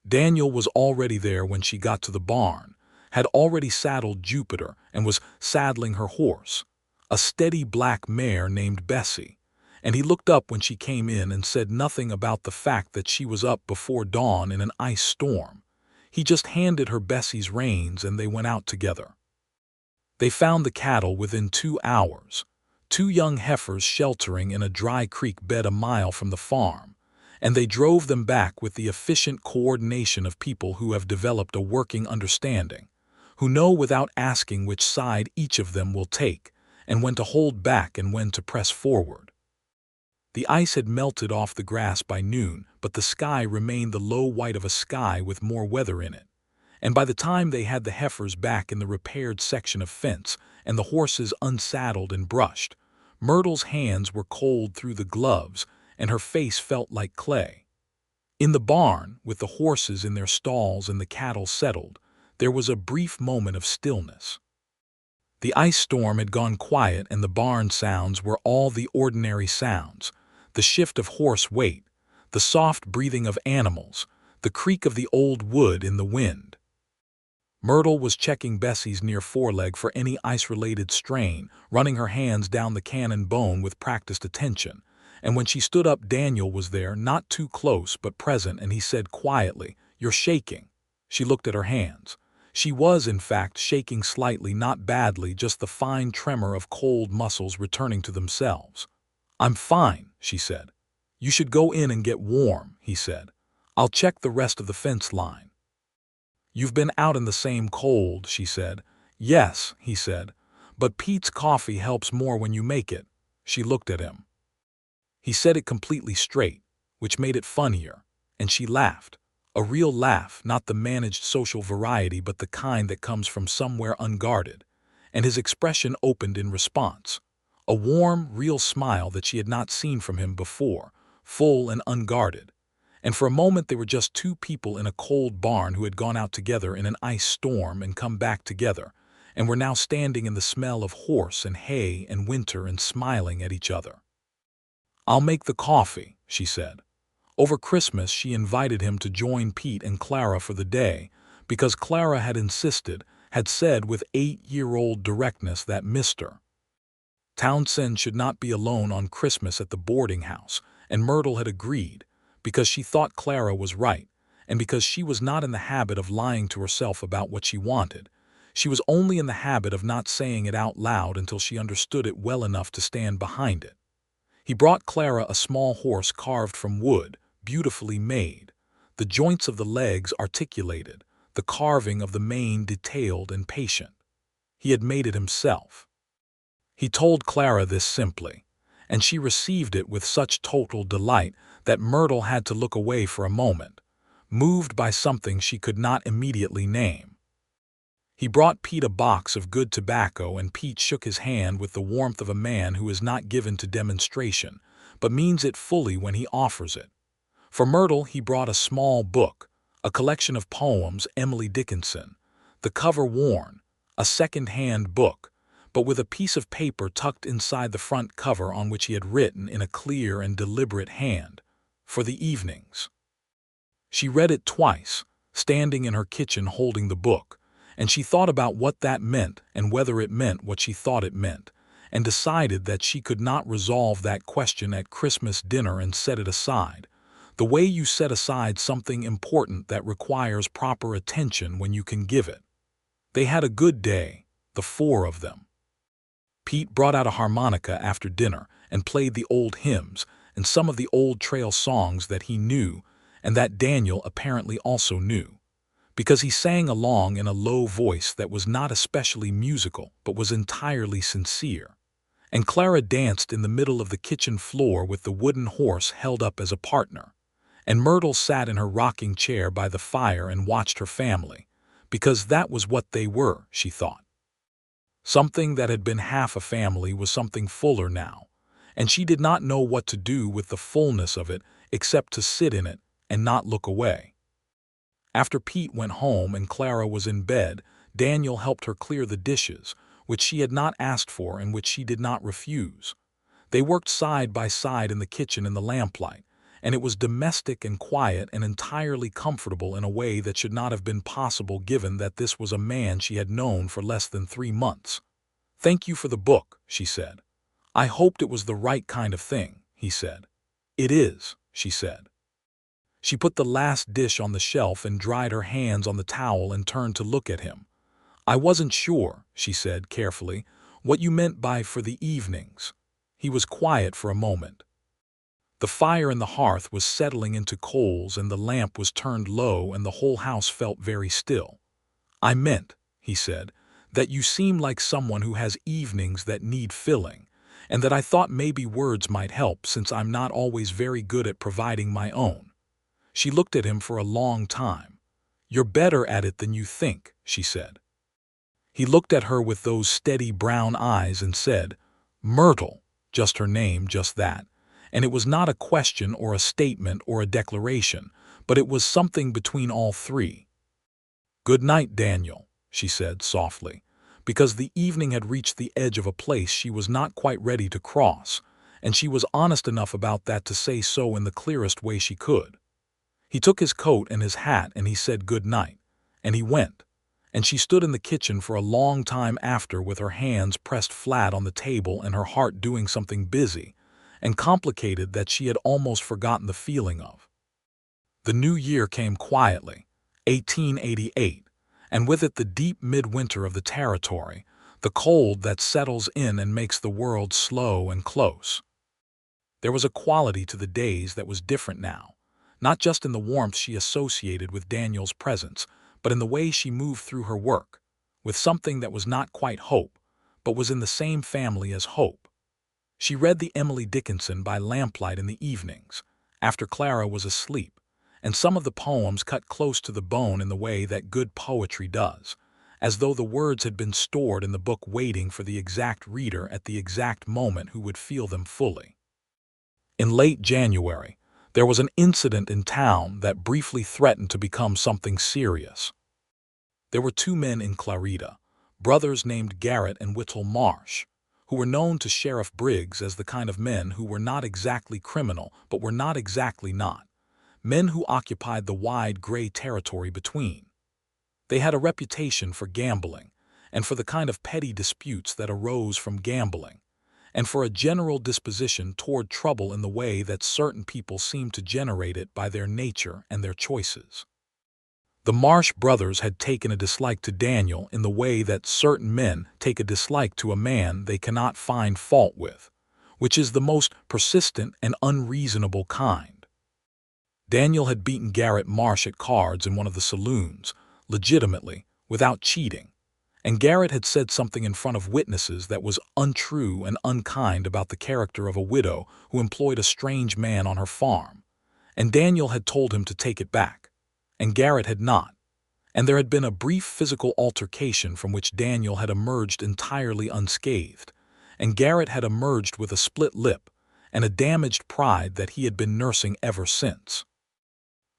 Daniel was already there when she got to the barn, had already saddled Jupiter and was saddling her horse, a steady black mare named Bessie, and he looked up when she came in and said nothing about the fact that she was up before dawn in an ice storm. He just handed her Bessie's reins and they went out together. They found the cattle within 2 hours, 2 young heifers sheltering in a dry creek bed a mile from the farm, and they drove them back with the efficient coordination of people who have developed a working understanding, who know without asking which side each of them will take, and when to hold back and when to press forward. The ice had melted off the grass by noon, but the sky remained the low white of a sky with more weather in it. And by the time they had the heifers back in the repaired section of fence and the horses unsaddled and brushed, Myrtle's hands were cold through the gloves and her face felt like clay. In the barn, with the horses in their stalls and the cattle settled, there was a brief moment of stillness. The ice storm had gone quiet and the barn sounds were all the ordinary sounds, the shift of horse weight, the soft breathing of animals, the creak of the old wood in the wind. Myrtle was checking Bessie's near foreleg for any ice-related strain, running her hands down the cannon bone with practiced attention, and when she stood up Daniel was there, not too close but present, and he said quietly, "You're shaking." She looked at her hands. She was, in fact, shaking slightly, not badly, just the fine tremor of cold muscles returning to themselves. "I'm fine," she said. "You should go in and get warm," he said. "I'll check the rest of the fence line." "You've been out in the same cold," she said. "Yes," he said, "but Pete's coffee helps more when you make it." She looked at him. He said it completely straight, which made it funnier, and she laughed. A real laugh, not the managed social variety but the kind that comes from somewhere unguarded, and his expression opened in response. A warm, real smile that she had not seen from him before, full and unguarded. And for a moment they were just 2 people in a cold barn who had gone out together in an ice storm and come back together, and were now standing in the smell of horse and hay and winter and smiling at each other. "I'll make the coffee," she said. Over Christmas she invited him to join Pete and Clara for the day, because Clara had insisted, had said with 8-year-old directness that Mr. Townsend should not be alone on Christmas at the boarding house, and Myrtle had agreed, because she thought Clara was right, and because she was not in the habit of lying to herself about what she wanted. She was only in the habit of not saying it out loud until she understood it well enough to stand behind it. He brought Clara a small horse carved from wood, beautifully made, the joints of the legs articulated, the carving of the mane detailed and patient. He had made it himself. He told Clara this simply, and she received it with such total delight that Myrtle had to look away for a moment, moved by something she could not immediately name. He brought Pete a box of good tobacco, and Pete shook his hand with the warmth of a man who is not given to demonstration, but means it fully when he offers it. For Myrtle he brought a small book, a collection of poems, Emily Dickinson, the cover worn, a second-hand book, but with a piece of paper tucked inside the front cover on which he had written in a clear and deliberate hand, "For the evenings." She read it twice, standing in her kitchen holding the book, and she thought about what that meant and whether it meant what she thought it meant, and decided that she could not resolve that question at Christmas dinner and set it aside, the way you set aside something important that requires proper attention when you can give it. They had a good day, the 4 of them. Pete brought out a harmonica after dinner and played the old hymns and some of the old trail songs that he knew and that Daniel apparently also knew, because he sang along in a low voice that was not especially musical but was entirely sincere. And Clara danced in the middle of the kitchen floor with the wooden horse held up as a partner, and Myrtle sat in her rocking chair by the fire and watched her family, because that was what they were, she thought. Something that had been half a family was something fuller now, and she did not know what to do with the fullness of it except to sit in it and not look away. After Pete went home and Clara was in bed, Daniel helped her clear the dishes, which she had not asked for and which she did not refuse. They worked side by side in the kitchen in the lamplight, and it was domestic and quiet and entirely comfortable in a way that should not have been possible given that this was a man she had known for less than 3 months. "Thank you for the book," she said. "I hoped it was the right kind of thing," he said. "It is," she said. She put the last dish on the shelf and dried her hands on the towel and turned to look at him. "I wasn't sure," she said carefully, "what you meant by for the evenings." He was quiet for a moment. The fire in the hearth was settling into coals and the lamp was turned low and the whole house felt very still. "I meant," he said, "that you seem like someone who has evenings that need filling, and that I thought maybe words might help since I'm not always very good at providing my own." She looked at him for a long time. "You're better at it than you think," she said. He looked at her with those steady brown eyes and said, "Myrtle," just her name, just that. And it was not a question or a statement or a declaration, but it was something between all three. "Good night, Daniel," she said softly, because the evening had reached the edge of a place she was not quite ready to cross, and she was honest enough about that to say so in the clearest way she could. He took his coat and his hat and he said good night, and he went, and she stood in the kitchen for a long time after with her hands pressed flat on the table and her heart doing something busy and complicated that she had almost forgotten the feeling of. The new year came quietly, 1888, and with it the deep midwinter of the territory, the cold that settles in and makes the world slow and close. There was a quality to the days that was different now. Not just in the warmth she associated with Daniel's presence, but in the way she moved through her work, with something that was not quite hope, but was in the same family as hope. She read the Emily Dickinson by lamplight in the evenings, after Clara was asleep, and some of the poems cut close to the bone in the way that good poetry does, as though the words had been stored in the book waiting for the exact reader at the exact moment who would feel them fully. In late January, there was an incident in town that briefly threatened to become something serious. There were two men in Clarita, brothers named Garrett and Whittle Marsh, who were known to Sheriff Briggs as the kind of men who were not exactly criminal but were not exactly not, men who occupied the wide gray territory between. They had a reputation for gambling, and for the kind of petty disputes that arose from gambling, and for a general disposition toward trouble in the way that certain people seem to generate it by their nature and their choices. The Marsh brothers had taken a dislike to Daniel in the way that certain men take a dislike to a man they cannot find fault with, which is the most persistent and unreasonable kind. Daniel had beaten Garrett Marsh at cards in one of the saloons, legitimately, without cheating, and Garrett had said something in front of witnesses that was untrue and unkind about the character of a widow who employed a strange man on her farm, and Daniel had told him to take it back, and Garrett had not, and there had been a brief physical altercation from which Daniel had emerged entirely unscathed, and Garrett had emerged with a split lip and a damaged pride that he had been nursing ever since.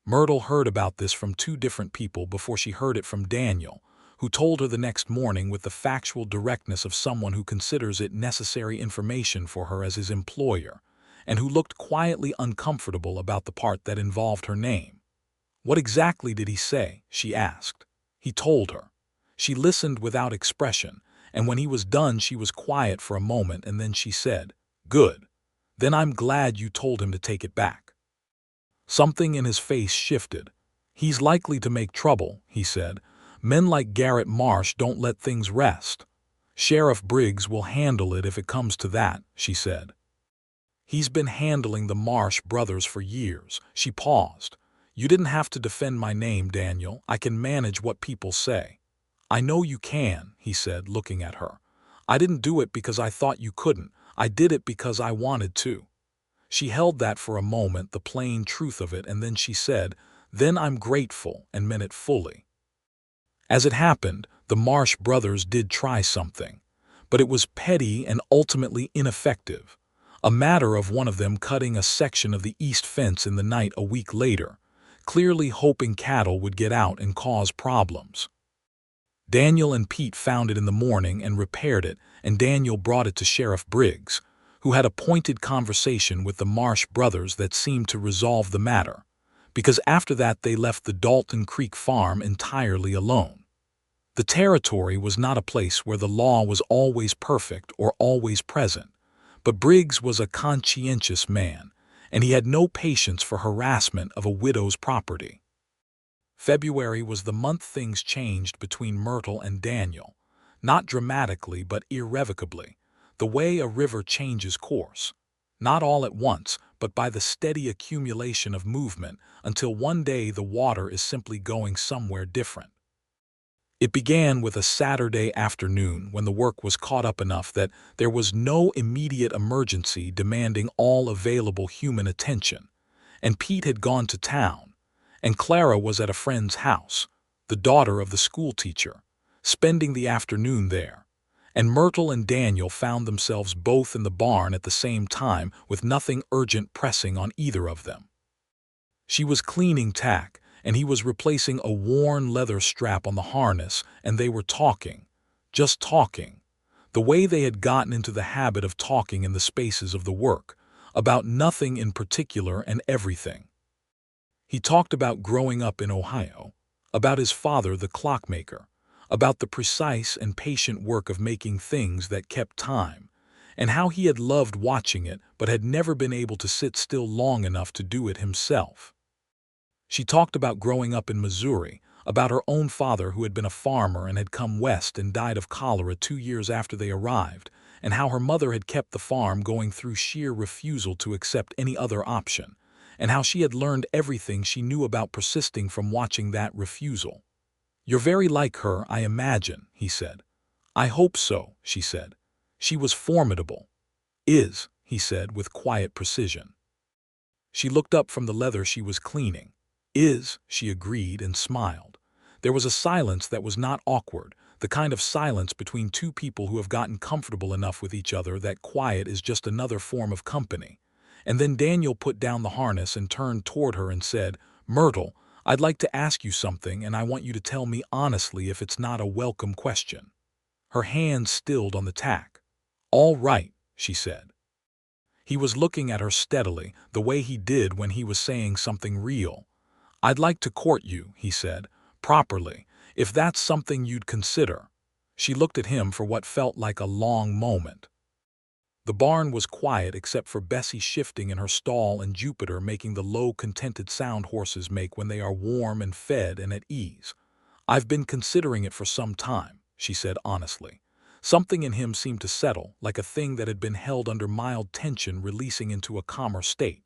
Myrtle heard about this from two different people before she heard it from Daniel, who told her the next morning with the factual directness of someone who considers it necessary information for her as his employer, and who looked quietly uncomfortable about the part that involved her name. "What exactly did he say?" she asked. He told her. She listened without expression, and when he was done she was quiet for a moment and then she said, "Good. Then I'm glad you told him to take it back." Something in his face shifted. "He's likely to make trouble," he said. "Men like Garrett Marsh don't let things rest." "Sheriff Briggs will handle it if it comes to that," she said. "He's been handling the Marsh brothers for years." She paused. "You didn't have to defend my name, Daniel. I can manage what people say." "I know you can," he said, looking at her. "I didn't do it because I thought you couldn't. I did it because I wanted to." She held that for a moment, the plain truth of it, and then she said, "Then I'm grateful," and meant it fully. As it happened, the Marsh brothers did try something. but it was petty and ultimately ineffective, a matter of one of them cutting a section of the east fence in the night a week later, clearly hoping cattle would get out and cause problems. Daniel and Pete found it in the morning and repaired it, and Daniel brought it to Sheriff Briggs, who had a pointed conversation with the Marsh brothers that seemed to resolve the matter, because after that they left the Dalton Creek farm entirely alone. The territory was not a place where the law was always perfect or always present, but Briggs was a conscientious man, and he had no patience for harassment of a widow's property. February was the month things changed between Myrtle and Daniel, not dramatically but irrevocably, the way a river changes course, not all at once, but by the steady accumulation of movement until one day the water is simply going somewhere different. It began with a Saturday afternoon when the work was caught up enough that there was no immediate emergency demanding all available human attention, and Pete had gone to town, and Clara was at a friend's house, the daughter of the schoolteacher, spending the afternoon there, and Myrtle and Daniel found themselves both in the barn at the same time with nothing urgent pressing on either of them. She was cleaning tack, and he was replacing a worn leather strap on the harness, and they were talking, just talking, the way they had gotten into the habit of talking in the spaces of the work, about nothing in particular and everything. He talked about growing up in Ohio, about his father the clockmaker, about the precise and patient work of making things that kept time, and how he had loved watching it but had never been able to sit still long enough to do it himself. She talked about growing up in Missouri, about her own father who had been a farmer and had come west and died of cholera 2 years after they arrived, and how her mother had kept the farm going through sheer refusal to accept any other option, and how she had learned everything she knew about persisting from watching that refusal. "You're very like her, I imagine," he said. "I hope so," she said. "She was formidable." "Is," he said with quiet precision. She looked up from the leather she was cleaning. "Is," she agreed and smiled. There was a silence that was not awkward, the kind of silence between two people who have gotten comfortable enough with each other that quiet is just another form of company. And then Daniel put down the harness and turned toward her and said, "Myrtle, I'd like to ask you something, and I want you to tell me honestly if it's not a welcome question." Her hand stilled on the tack. "All right," she said. He was looking at her steadily, the way he did when he was saying something real. "I'd like to court you," he said, "properly, if that's something you'd consider." She looked at him for what felt like a long moment. The barn was quiet except for Bessie shifting in her stall and Jupiter making the low, contented sound horses make when they are warm and fed and at ease. "I've been considering it for some time," she said honestly. Something in him seemed to settle, like a thing that had been held under mild tension releasing into a calmer state.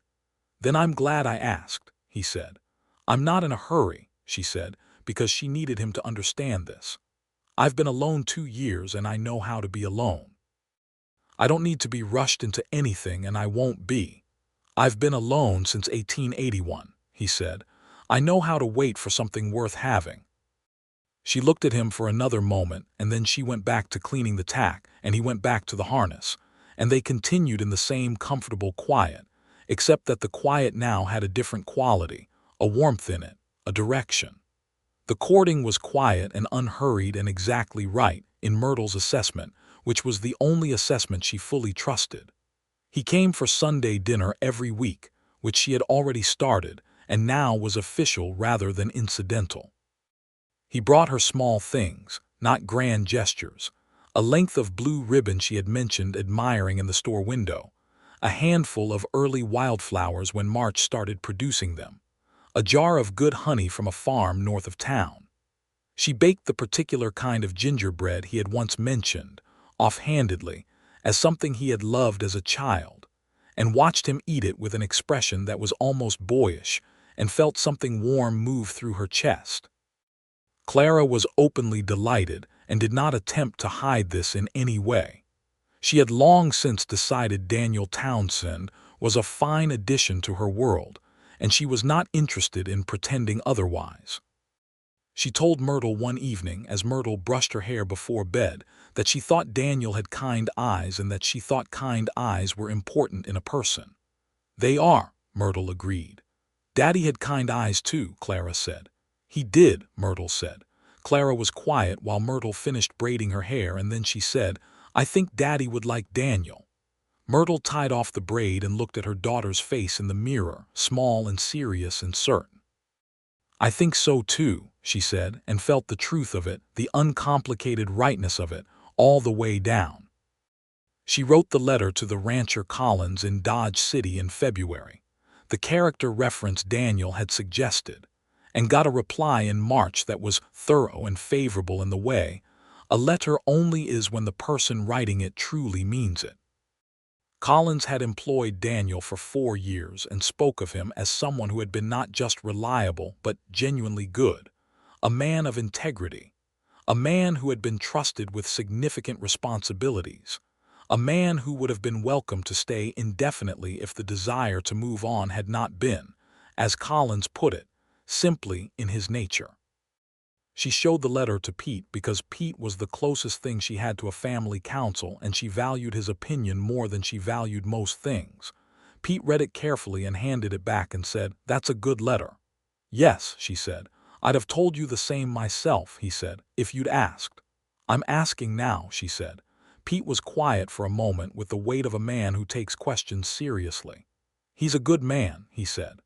"Then I'm glad I asked," he said. "I'm not in a hurry," she said, because she needed him to understand this. "I've been alone 2 years and I know how to be alone. I don't need to be rushed into anything and I won't be. I've been alone since 1881, he said. I know how to wait for something worth having." She looked at him for another moment, and then she went back to cleaning the tack, and he went back to the harness, and they continued in the same comfortable quiet, except that the quiet now had a different quality, a warmth in it, a direction. The courting was quiet and unhurried and exactly right, in Myrtle's assessment, which was the only assessment she fully trusted. He came for Sunday dinner every week, which she had already started, and now was official rather than incidental. He brought her small things, not grand gestures, a length of blue ribbon she had mentioned admiring in the store window, a handful of early wildflowers when March started producing them, a jar of good honey from a farm north of town. She baked the particular kind of gingerbread he had once mentioned, offhandedly, as something he had loved as a child, and watched him eat it with an expression that was almost boyish, and felt something warm move through her chest. Clara was openly delighted and did not attempt to hide this in any way. She had long since decided Daniel Townsend was a fine addition to her world, and she was not interested in pretending otherwise. She told Myrtle one evening, as Myrtle brushed her hair before bed, that she thought Daniel had kind eyes and that she thought kind eyes were important in a person. "They are," Myrtle agreed. "Daddy had kind eyes too," Clara said. "He did," Myrtle said. Clara was quiet while Myrtle finished braiding her hair, and then she said, "I think Daddy would like Daniel." Myrtle tied off the braid and looked at her daughter's face in the mirror, small and serious and certain. "I think so too," she said, and felt the truth of it, the uncomplicated rightness of it, all the way down. She wrote the letter to the rancher Collins in Dodge City in February, the character reference Daniel had suggested, and got a reply in March that was thorough and favorable in the way a letter only is when the person writing it truly means it. Collins had employed Daniel for 4 years and spoke of him as someone who had been not just reliable but genuinely good, a man of integrity, a man who had been trusted with significant responsibilities, a man who would have been welcome to stay indefinitely if the desire to move on had not been, as Collins put it, simply in his nature. She showed the letter to Pete because Pete was the closest thing she had to a family council, and she valued his opinion more than she valued most things. Pete read it carefully and handed it back and said, "That's a good letter." "Yes," she said. "I'd have told you the same myself," he said, "if you'd asked." "I'm asking now," she said. Pete was quiet for a moment with the weight of a man who takes questions seriously. "He's a good man," he said.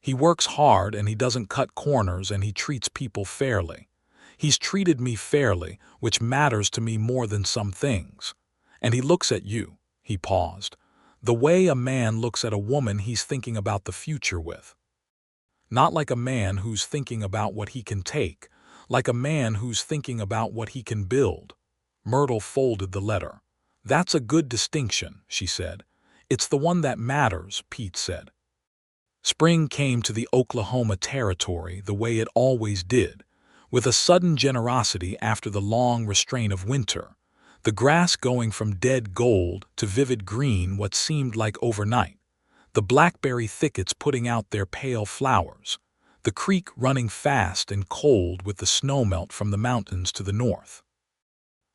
"He works hard and he doesn't cut corners and he treats people fairly. He's treated me fairly, which matters to me more than some things. And he looks at you," he paused, "the way a man looks at a woman he's thinking about the future with. Not like a man who's thinking about what he can take, like a man who's thinking about what he can build." Myrtle folded the letter. "That's a good distinction," she said. "It's the one that matters," Pete said. Spring came to the Oklahoma Territory the way it always did, with a sudden generosity after the long restraint of winter, the grass going from dead gold to vivid green what seemed like overnight, the blackberry thickets putting out their pale flowers, the creek running fast and cold with the snowmelt from the mountains to the north.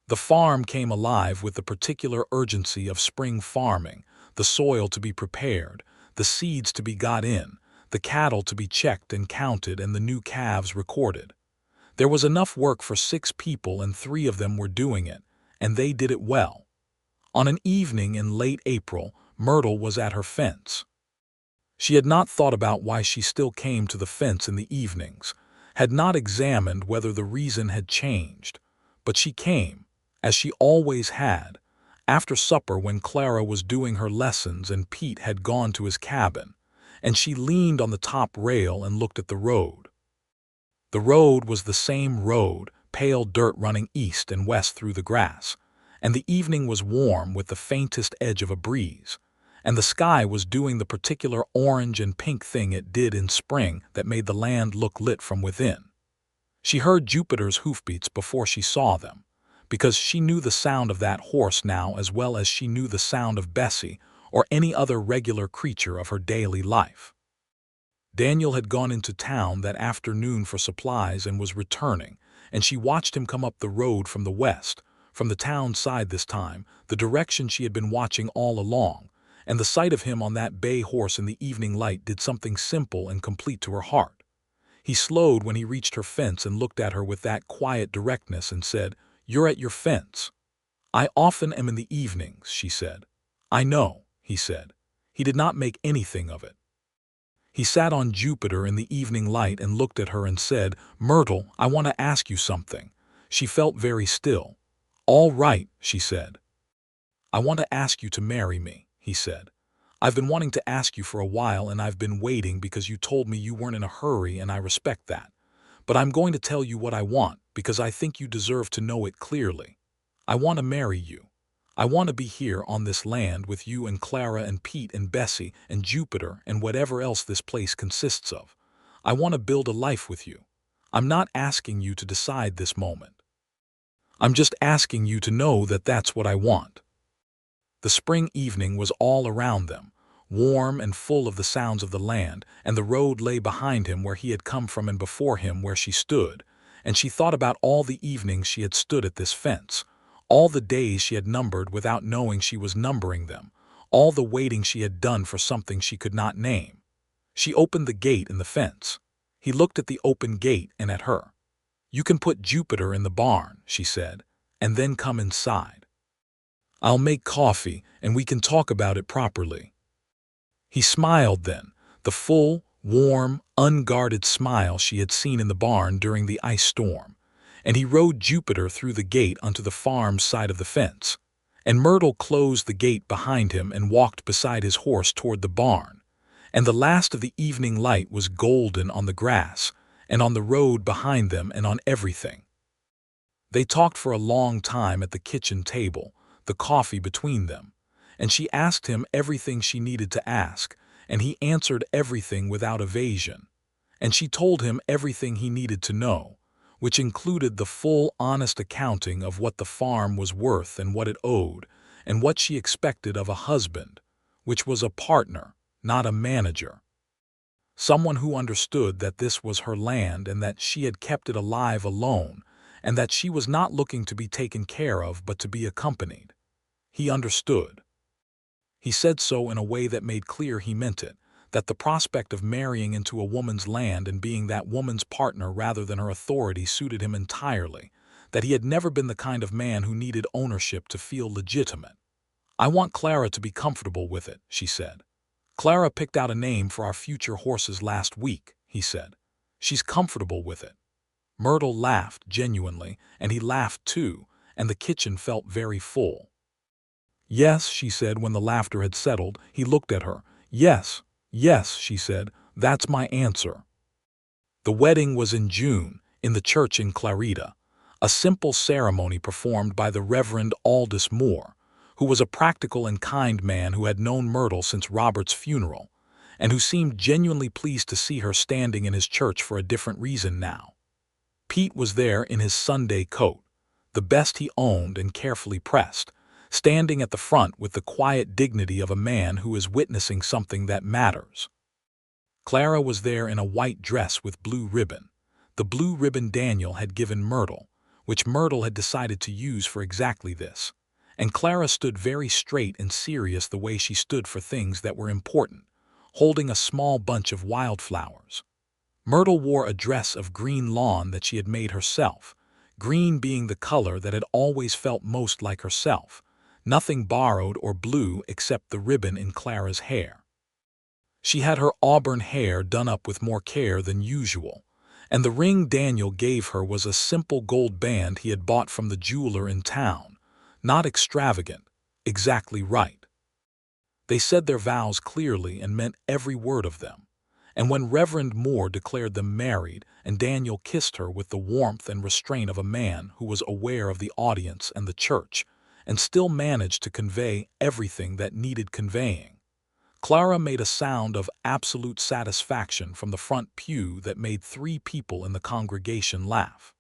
The farm came alive with the particular urgency of spring farming, the soil to be prepared, the seeds to be got in, the cattle to be checked and counted, and the new calves recorded. There was enough work for 6 people, and 3 of them were doing it, and they did it well. On an evening in late April, Myrtle was at her fence. She had not thought about why she still came to the fence in the evenings, had not examined whether the reason had changed, but she came, as she always had, after supper when Clara was doing her lessons and Pete had gone to his cabin, and she leaned on the top rail and looked at the road. The road was the same road, pale dirt running east and west through the grass, and the evening was warm with the faintest edge of a breeze, and the sky was doing the particular orange and pink thing it did in spring that made the land look lit from within. She heard Jupiter's hoofbeats before she saw them, because she knew the sound of that horse now as well as she knew the sound of Bessie or any other regular creature of her daily life. Daniel had gone into town that afternoon for supplies and was returning, and she watched him come up the road from the west, from the town side this time, the direction she had been watching all along, and the sight of him on that bay horse in the evening light did something simple and complete to her heart. He slowed when he reached her fence and looked at her with that quiet directness and said, "You're at your fence." "I often am in the evenings," she said. "I know," he said. He did not make anything of it. He sat on Jupiter in the evening light and looked at her and said, "Myrtle, I want to ask you something." She felt very still. "All right," she said. "I want to ask you to marry me," he said. "I've been wanting to ask you for a while, and I've been waiting because you told me you weren't in a hurry, and I respect that. But I'm going to tell you what I want because I think you deserve to know it clearly. I want to marry you. I want to be here on this land with you and Clara and Pete and Bessie and Jupiter and whatever else this place consists of. I want to build a life with you. I'm not asking you to decide this moment. I'm just asking you to know that that's what I want." The spring evening was all around them, warm and full of the sounds of the land, and the road lay behind him where he had come from and before him where she stood, and she thought about all the evenings she had stood at this fence, all the days she had numbered without knowing she was numbering them, all the waiting she had done for something she could not name. She opened the gate in the fence. He looked at the open gate and at her. "You can put Jupiter in the barn," she said, "and then come inside. I'll make coffee, and we can talk about it properly." He smiled then, the full, warm, unguarded smile she had seen in the barn during the ice storm, and he rode Jupiter through the gate onto the farm side of the fence, and Myrtle closed the gate behind him and walked beside his horse toward the barn, and the last of the evening light was golden on the grass, and on the road behind them and on everything. They talked for a long time at the kitchen table, the coffee between them, and she asked him everything she needed to ask, and he answered everything without evasion, and she told him everything he needed to know, which included the full, honest accounting of what the farm was worth and what it owed, and what she expected of a husband, which was a partner, not a manager. Someone who understood that this was her land and that she had kept it alive alone, and that she was not looking to be taken care of but to be accompanied. He understood. He said so in a way that made clear he meant it, that the prospect of marrying into a woman's land and being that woman's partner rather than her authority suited him entirely, that he had never been the kind of man who needed ownership to feel legitimate. "I want Clara to be comfortable with it," she said. "Clara picked out a name for our future horses last week," he said. "She's comfortable with it." Myrtle laughed genuinely, and he laughed too, and the kitchen felt very full. "Yes," she said when the laughter had settled. He looked at her. "Yes, yes," she said, "that's my answer." The wedding was in June, in the church in Clarita, a simple ceremony performed by the Reverend Aldous Moore, who was a practical and kind man who had known Myrtle since Robert's funeral, and who seemed genuinely pleased to see her standing in his church for a different reason now. Pete was there in his Sunday coat, the best he owned and carefully pressed, standing at the front with the quiet dignity of a man who is witnessing something that matters. Clara was there in a white dress with blue ribbon, the blue ribbon Daniel had given Myrtle, which Myrtle had decided to use for exactly this, and Clara stood very straight and serious the way she stood for things that were important, holding a small bunch of wildflowers. Myrtle wore a dress of green lawn that she had made herself, green being the color that had always felt most like herself, nothing borrowed or blue except the ribbon in Clara's hair. She had her auburn hair done up with more care than usual, and the ring Daniel gave her was a simple gold band he had bought from the jeweler in town, not extravagant, exactly right. They said their vows clearly and meant every word of them, and when Reverend Moore declared them married and Daniel kissed her with the warmth and restraint of a man who was aware of the audience and the church, and still managed to convey everything that needed conveying, Clara made a sound of absolute satisfaction from the front pew that made 3 people in the congregation laugh.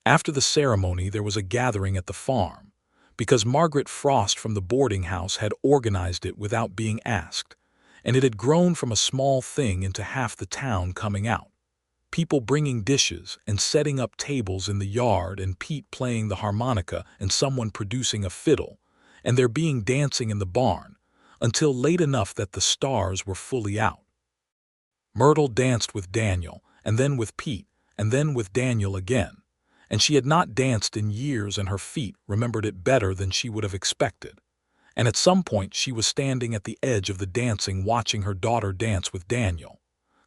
After the ceremony there was a gathering at the farm, because Margaret Frost from the boarding house had organized it without being asked, and it had grown from a small thing into half the town coming out. People bringing dishes and setting up tables in the yard, and Pete playing the harmonica and someone producing a fiddle, and there being dancing in the barn, until late enough that the stars were fully out. Myrtle danced with Daniel, and then with Pete, and then with Daniel again, and she had not danced in years and her feet remembered it better than she would have expected. And at some point she was standing at the edge of the dancing watching her daughter dance with Daniel,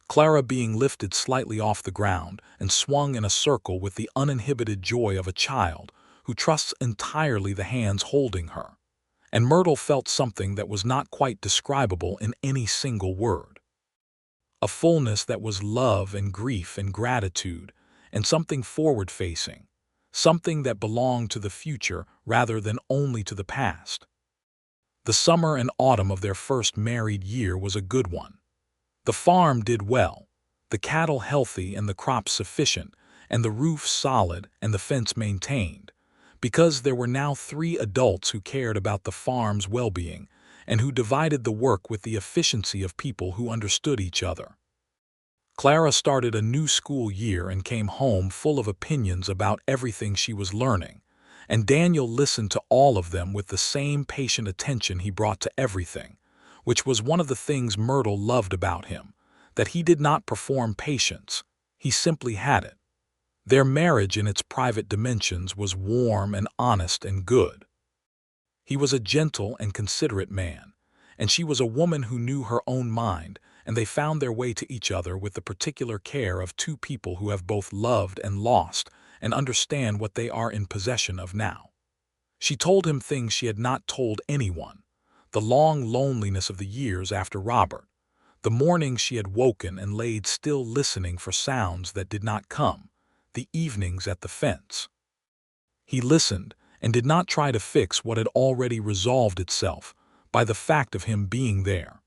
Clara being lifted slightly off the ground and swung in a circle with the uninhibited joy of a child who trusts entirely the hands holding her. And Myrtle felt something that was not quite describable in any single word. A fullness that was love and grief and gratitude, and something forward-facing, something that belonged to the future rather than only to the past. The summer and autumn of their first married year was a good one. The farm did well, the cattle healthy and the crops sufficient, and the roof solid and the fence maintained, because there were now 3 adults who cared about the farm's well-being, and who divided the work with the efficiency of people who understood each other. Clara started a new school year and came home full of opinions about everything she was learning, and Daniel listened to all of them with the same patient attention he brought to everything, which was one of the things Myrtle loved about him, that he did not perform patience, he simply had it. Their marriage in its private dimensions was warm and honest and good. He was a gentle and considerate man, and she was a woman who knew her own mind, and they found their way to each other with the particular care of two people who have both loved and lost and understand what they are in possession of now. She told him things she had not told anyone, the long loneliness of the years after Robert, the mornings she had woken and laid still listening for sounds that did not come, the evenings at the fence. He listened and did not try to fix what had already resolved itself by the fact of him being there.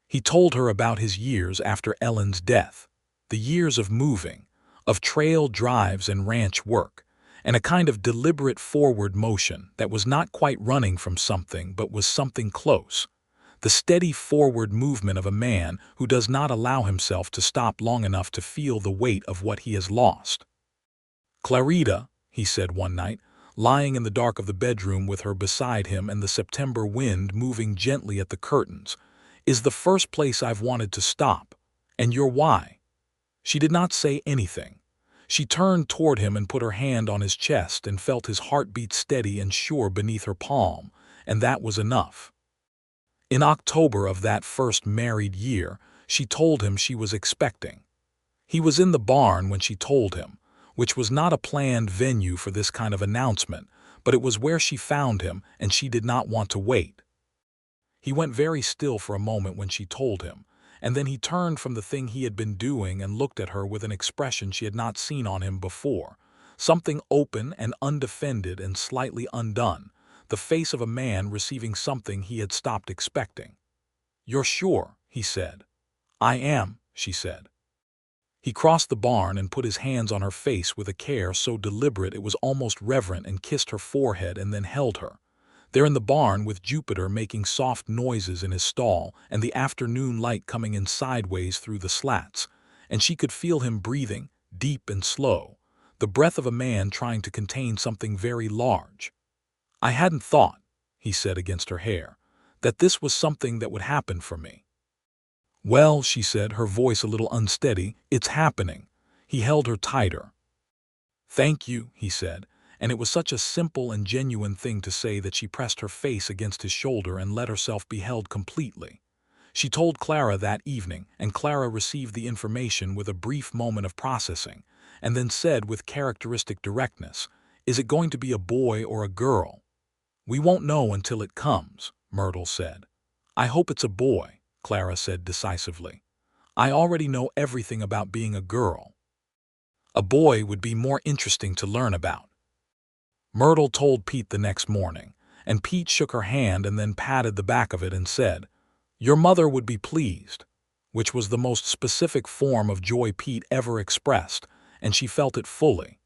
He told her about his years after Ellen's death, the years of moving, of trail drives and ranch work, and a kind of deliberate forward motion that was not quite running from something but was something close, the steady forward movement of a man who does not allow himself to stop long enough to feel the weight of what he has lost. "Clarita," he said one night, lying in the dark of the bedroom with her beside him and the September wind moving gently at the curtains, "is the first place I've wanted to stop, and you're why." She did not say anything. She turned toward him and put her hand on his chest and felt his heartbeat steady and sure beneath her palm, and that was enough. In October of that first married year, she told him she was expecting. He was in the barn when she told him, which was not a planned venue for this kind of announcement, but it was where she found him, and she did not want to wait. He went very still for a moment when she told him, and then he turned from the thing he had been doing and looked at her with an expression she had not seen on him before, something open and undefended and slightly undone, the face of a man receiving something he had stopped expecting. "You're sure?" he said. "I am," she said. He crossed the barn and put his hands on her face with a care so deliberate it was almost reverent and kissed her forehead and then held her. There in the barn with Jupiter making soft noises in his stall and the afternoon light coming in sideways through the slats, and she could feel him breathing, deep and slow, the breath of a man trying to contain something very large. "I hadn't thought," he said against her hair, "that this was something that would happen for me." "Well," she said, her voice a little unsteady, "it's happening." He held her tighter. "Thank you," he said, and it was such a simple and genuine thing to say that she pressed her face against his shoulder and let herself be held completely. She told Clara that evening, and Clara received the information with a brief moment of processing, and then said with characteristic directness, "Is it going to be a boy or a girl?" "We won't know until it comes," Myrtle said. "I hope it's a boy," Clara said decisively. "I already know everything about being a girl. A boy would be more interesting to learn about." Myrtle told Pete the next morning, and Pete shook her hand and then patted the back of it and said, "Your mother would be pleased," which was the most specific form of joy Pete ever expressed, and she felt it fully.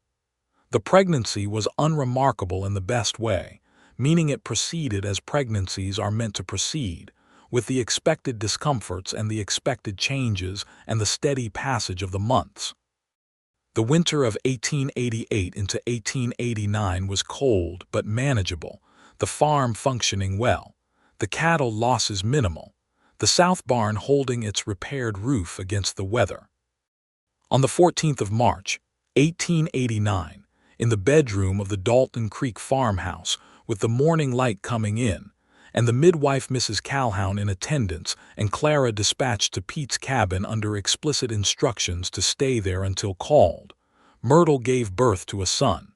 The pregnancy was unremarkable in the best way, meaning it proceeded as pregnancies are meant to proceed, with the expected discomforts and the expected changes and the steady passage of the months. The winter of 1888 into 1889 was cold but manageable, the farm functioning well, the cattle losses minimal, the south barn holding its repaired roof against the weather. On the 14th of March, 1889, in the bedroom of the Dalton Creek farmhouse, with the morning light coming in, and the midwife Mrs. Calhoun in attendance, and Clara dispatched to Pete's cabin under explicit instructions to stay there until called, Myrtle gave birth to a son.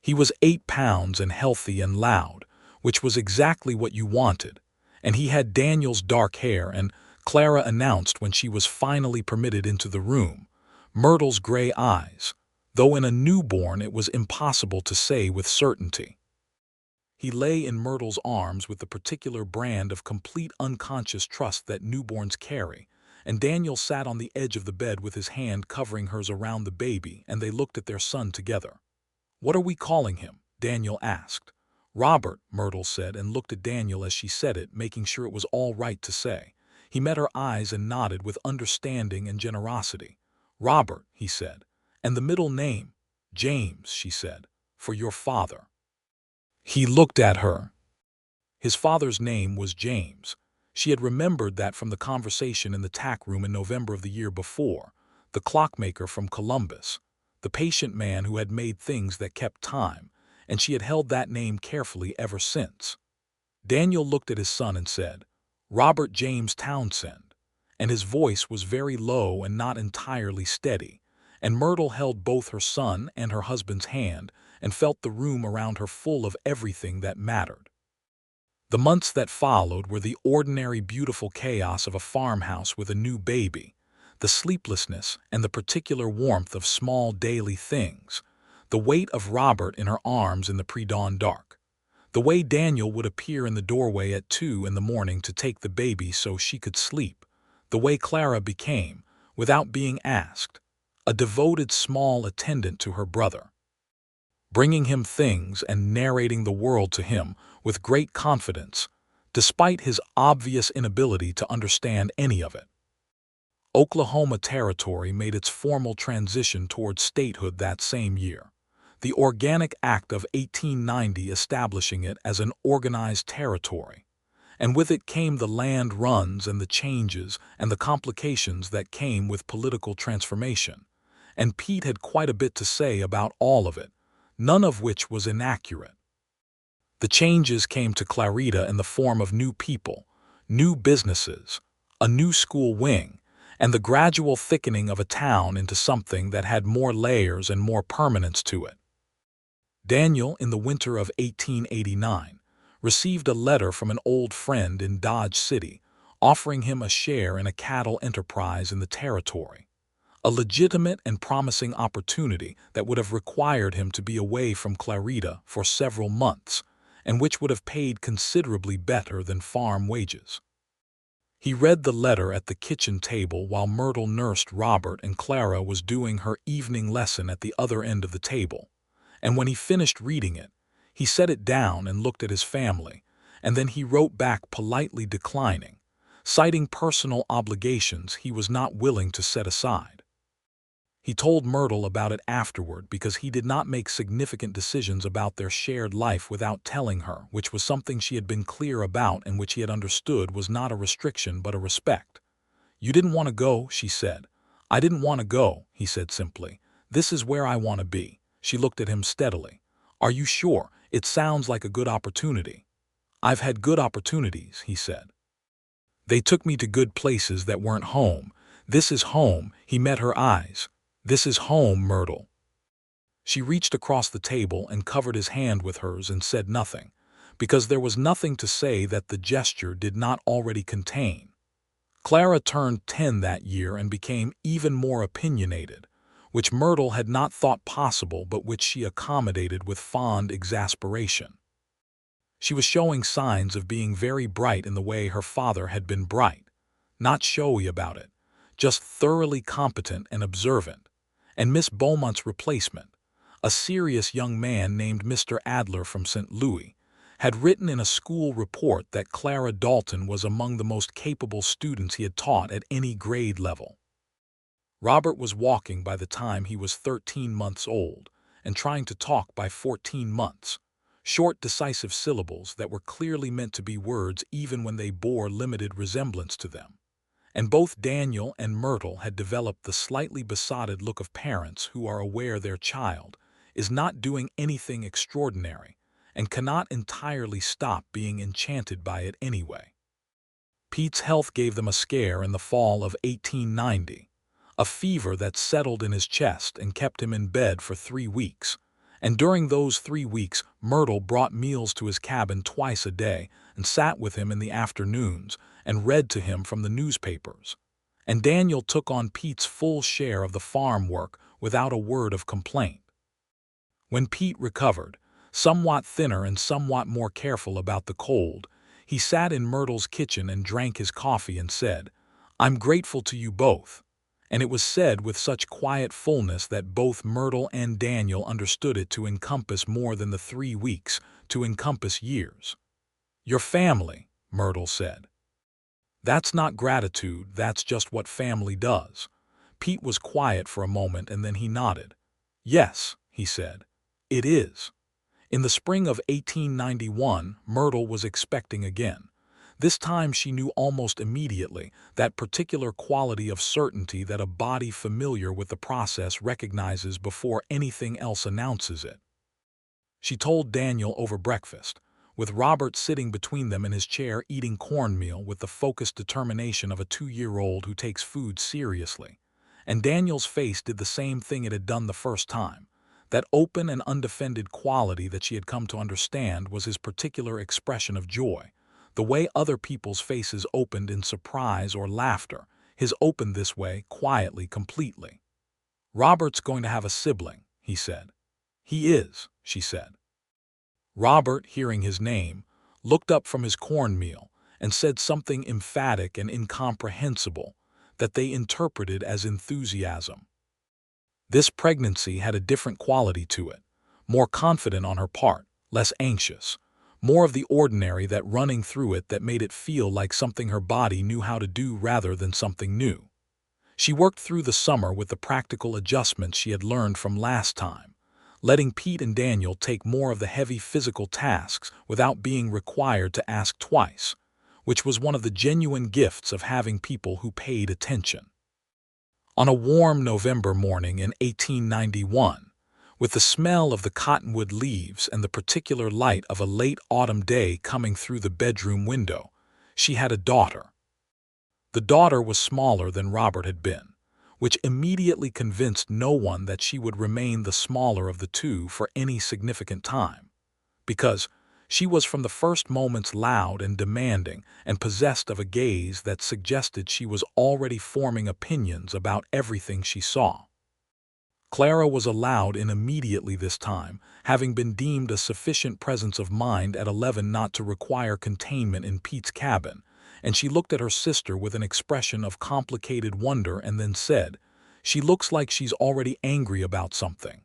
He was 8 pounds and healthy and loud, which was exactly what you wanted, and he had Daniel's dark hair and, Clara announced when she was finally permitted into the room, Myrtle's gray eyes, though in a newborn it was impossible to say with certainty. He lay in Myrtle's arms with the particular brand of complete unconscious trust that newborns carry, and Daniel sat on the edge of the bed with his hand covering hers around the baby, and they looked at their son together. "What are we calling him?" Daniel asked. "Robert," Myrtle said, and looked at Daniel as she said it, making sure it was all right to say. He met her eyes and nodded with understanding and generosity. "Robert," he said. "And the middle name?" "James," she said, "for your father." He looked at her. His father's name was James. She had remembered that from the conversation in the tack room in November of the year before. The clockmaker from Columbus. The patient man who had made things that kept time, and she had held that name carefully ever since. Daniel looked at his son and said, "Robert James Townsend," and his voice was very low and not entirely steady, and Myrtle held both her son and her husband's hand and felt the room around her full of everything that mattered. The months that followed were the ordinary beautiful chaos of a farmhouse with a new baby, the sleeplessness and the particular warmth of small daily things, the weight of Robert in her arms in the pre-dawn dark, the way Daniel would appear in the doorway at 2 in the morning to take the baby so she could sleep, the way Clara became, without being asked, a devoted small attendant to her brother, bringing him things and narrating the world to him with great confidence, despite his obvious inability to understand any of it. Oklahoma Territory made its formal transition toward statehood that same year, the Organic Act of 1890 establishing it as an organized territory, and with it came the land runs and the changes and the complications that came with political transformation, and Pete had quite a bit to say about all of it, none of which was inaccurate. The changes came to Clarita in the form of new people, new businesses, a new school wing, and the gradual thickening of a town into something that had more layers and more permanence to it. Daniel, in the winter of 1889, received a letter from an old friend in Dodge City offering him a share in a cattle enterprise in the territory, a legitimate and promising opportunity that would have required him to be away from Clarita for several months, and which would have paid considerably better than farm wages. He read the letter at the kitchen table while Myrtle nursed Robert and Clara was doing her evening lesson at the other end of the table, and when he finished reading it, he set it down and looked at his family, and then he wrote back politely declining, citing personal obligations he was not willing to set aside. He told Myrtle about it afterward because he did not make significant decisions about their shared life without telling her, which was something she had been clear about and which he had understood was not a restriction but a respect. "You didn't want to go," she said. "I didn't want to go," he said simply. "This is where I want to be." She looked at him steadily. "Are you sure? It sounds like a good opportunity." "I've had good opportunities," he said. "They took me to good places that weren't home. This is home." He met her eyes. "This is home, Myrtle." She reached across the table and covered his hand with hers and said nothing, because there was nothing to say that the gesture did not already contain. Clara turned 10 that year and became even more opinionated, which Myrtle had not thought possible but which she accommodated with fond exasperation. She was showing signs of being very bright in the way her father had been bright, not showy about it, just thoroughly competent and observant. And Miss Beaumont's replacement, a serious young man named Mr. Adler from St. Louis, had written in a school report that Clara Dalton was among the most capable students he had taught at any grade level. Robert was walking by the time he was 13 months old and trying to talk by 14 months, short decisive syllables that were clearly meant to be words even when they bore limited resemblance to them. And both Daniel and Myrtle had developed the slightly besotted look of parents who are aware their child is not doing anything extraordinary and cannot entirely stop being enchanted by it anyway. Pete's health gave them a scare in the fall of 1890, a fever that settled in his chest and kept him in bed for 3 weeks. And during those 3 weeks, Myrtle brought meals to his cabin twice a day and sat with him in the afternoons and read to him from the newspapers. And Daniel took on Pete's full share of the farm work without a word of complaint. When Pete recovered, somewhat thinner and somewhat more careful about the cold, he sat in Myrtle's kitchen and drank his coffee and said, "I'm grateful to you both." and it was said with such quiet fullness that both Myrtle and Daniel understood it to encompass more than the 3 weeks, to encompass years. "Your family," Myrtle said. "That's not gratitude, that's just what family does." Pete was quiet for a moment and then he nodded. "Yes," he said, "it is." In the spring of 1891, Myrtle was expecting again. This time she knew almost immediately, that particular quality of certainty that a body familiar with the process recognizes before anything else announces it. She told Daniel over breakfast, with Robert sitting between them in his chair eating cornmeal with the focused determination of a 2-year-old who takes food seriously. And Daniel's face did the same thing it had done the first time. That open and undefended quality that she had come to understand was his particular expression of joy. The way other people's faces opened in surprise or laughter, his opened this way, quietly, completely. "Robert's going to have a sibling," he said. "He is," she said. Robert, hearing his name, looked up from his cornmeal and said something emphatic and incomprehensible that they interpreted as enthusiasm. This pregnancy had a different quality to it, more confident on her part, less anxious, more of the ordinary that running through it that made it feel like something her body knew how to do rather than something new. She worked through the summer with the practical adjustments she had learned from last time, letting Pete and Daniel take more of the heavy physical tasks without being required to ask twice, which was one of the genuine gifts of having people who paid attention. On a warm November morning in 1891, with the smell of the cottonwood leaves and the particular light of a late autumn day coming through the bedroom window, she had a daughter. The daughter was smaller than Robert had been, which immediately convinced no one that she would remain the smaller of the two for any significant time, because she was from the first moments loud and demanding and possessed of a gaze that suggested she was already forming opinions about everything she saw. Clara was allowed in immediately this time, having been deemed a sufficient presence of mind at 11 not to require containment in Pete's cabin, and she looked at her sister with an expression of complicated wonder and then said, "She looks like she's already angry about something."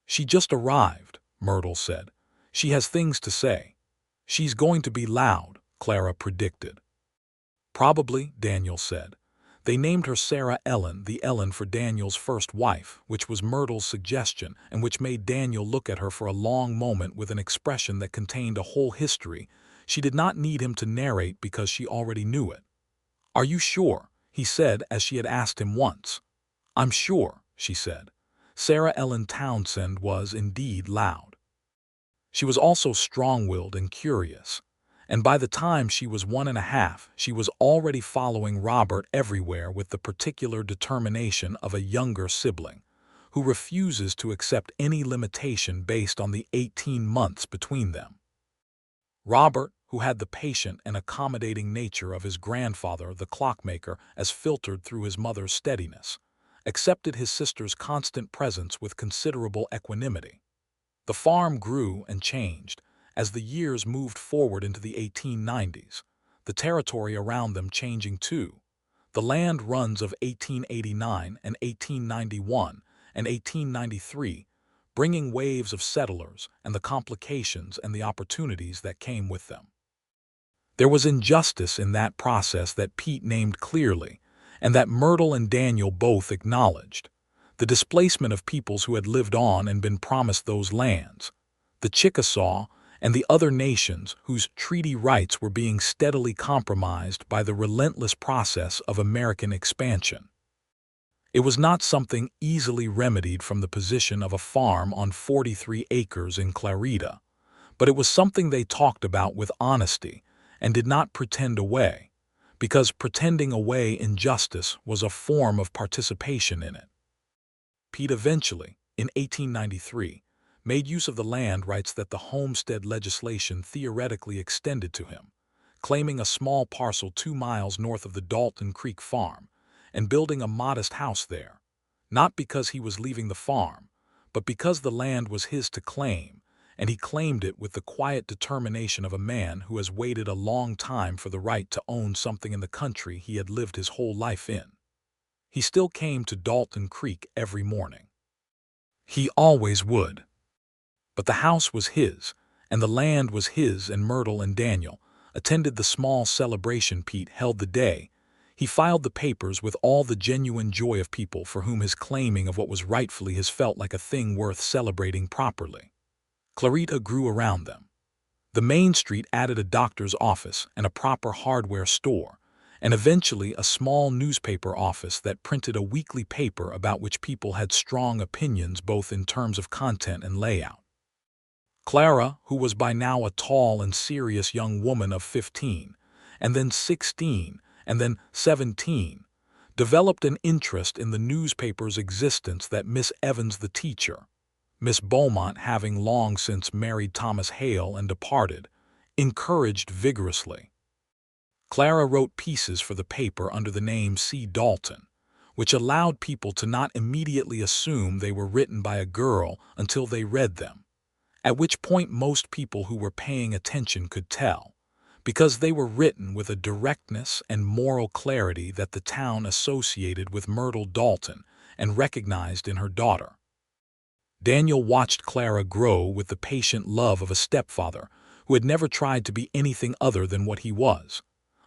"She just arrived," Myrtle said. "She has things to say." "She's going to be loud," Clara predicted. "Probably," Daniel said. They named her Sarah Ellen, the Ellen for Daniel's first wife, which was Myrtle's suggestion and which made Daniel look at her for a long moment with an expression that contained a whole history. She did not need him to narrate because she already knew it. "Are you sure?" he said as she had asked him once. "I'm sure," she said. Sarah Ellen Townsend was indeed loud. She was also strong-willed and curious, and by the time she was 1.5, she was already following Robert everywhere with the particular determination of a younger sibling, who refuses to accept any limitation based on the 18 months between them. Robert, who had the patient and accommodating nature of his grandfather, the clockmaker, as filtered through his mother's steadiness, accepted his sister's constant presence with considerable equanimity. The farm grew and changed as the years moved forward into the 1890s, the territory around them changing too. The land runs of 1889 and 1891 and 1893, bringing waves of settlers and the complications and the opportunities that came with them. There was injustice in that process that Pete named clearly, and that Myrtle and Daniel both acknowledged. The displacement of peoples who had lived on and been promised those lands, the Chickasaw and the other nations whose treaty rights were being steadily compromised by the relentless process of American expansion. It was not something easily remedied from the position of a farm on 43 acres in Clarita, but it was something they talked about with honesty and did not pretend away, because pretending away injustice was a form of participation in it. Pete eventually, in 1893, made use of the land rights that the homestead legislation theoretically extended to him, claiming a small parcel 2 miles north of the Dalton Creek farm and building a modest house there, not because he was leaving the farm, but because the land was his to claim, and he claimed it with the quiet determination of a man who has waited a long time for the right to own something in the country he had lived his whole life in. He still came to Dalton Creek every morning. He always would. But the house was his, and the land was his, and Myrtle and Daniel attended the small celebration Pete held the day. He filed the papers with all the genuine joy of people for whom his claiming of what was rightfully his felt like a thing worth celebrating properly. Clarita grew around them. The main street added a doctor's office and a proper hardware store, and eventually a small newspaper office that printed a weekly paper about which people had strong opinions both in terms of content and layout. Clara, who was by now a tall and serious young woman of 15, and then 16, and then 17, developed an interest in the newspaper's existence that Miss Evans, the teacher, Miss Beaumont having long since married Thomas Hale and departed, encouraged vigorously. Clara wrote pieces for the paper under the name C. Dalton, which allowed people to not immediately assume they were written by a girl until they read them, at which point most people who were paying attention could tell, because they were written with a directness and moral clarity that the town associated with Myrtle Dalton and recognized in her daughter. Daniel watched Clara grow with the patient love of a stepfather who had never tried to be anything other than what he was,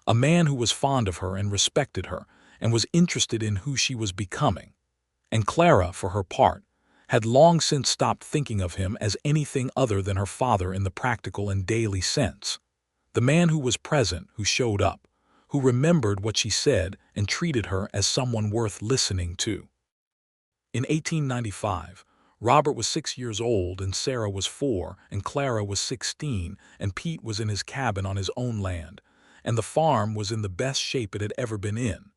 a man who was fond of her and respected her and was interested in who she was becoming. And Clara, for her part, had long since stopped thinking of him as anything other than her father in the practical and daily sense, the man who was present, who showed up, who remembered what she said and treated her as someone worth listening to. In 1895, Robert was 6 years old and Sarah was 4 and Clara was 16 and Pete was in his cabin on his own land, and the farm was in the best shape it had ever been in.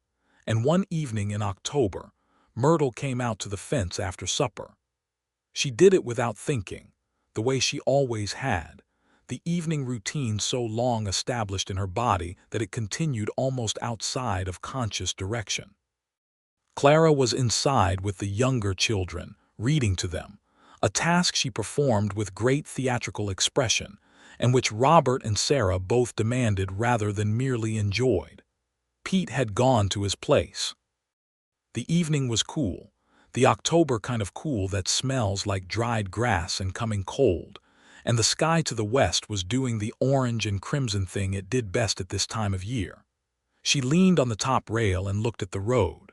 And one evening in October, Myrtle came out to the fence after supper. She did it without thinking, the way she always had, the evening routine so long established in her body that it continued almost outside of conscious direction. Clara was inside with the younger children, reading to them, a task she performed with great theatrical expression, and which Robert and Sarah both demanded rather than merely enjoyed. Pete had gone to his place. The evening was cool, the October kind of cool that smells like dried grass and coming cold, and the sky to the west was doing the orange and crimson thing it did best at this time of year. She leaned on the top rail and looked at the road.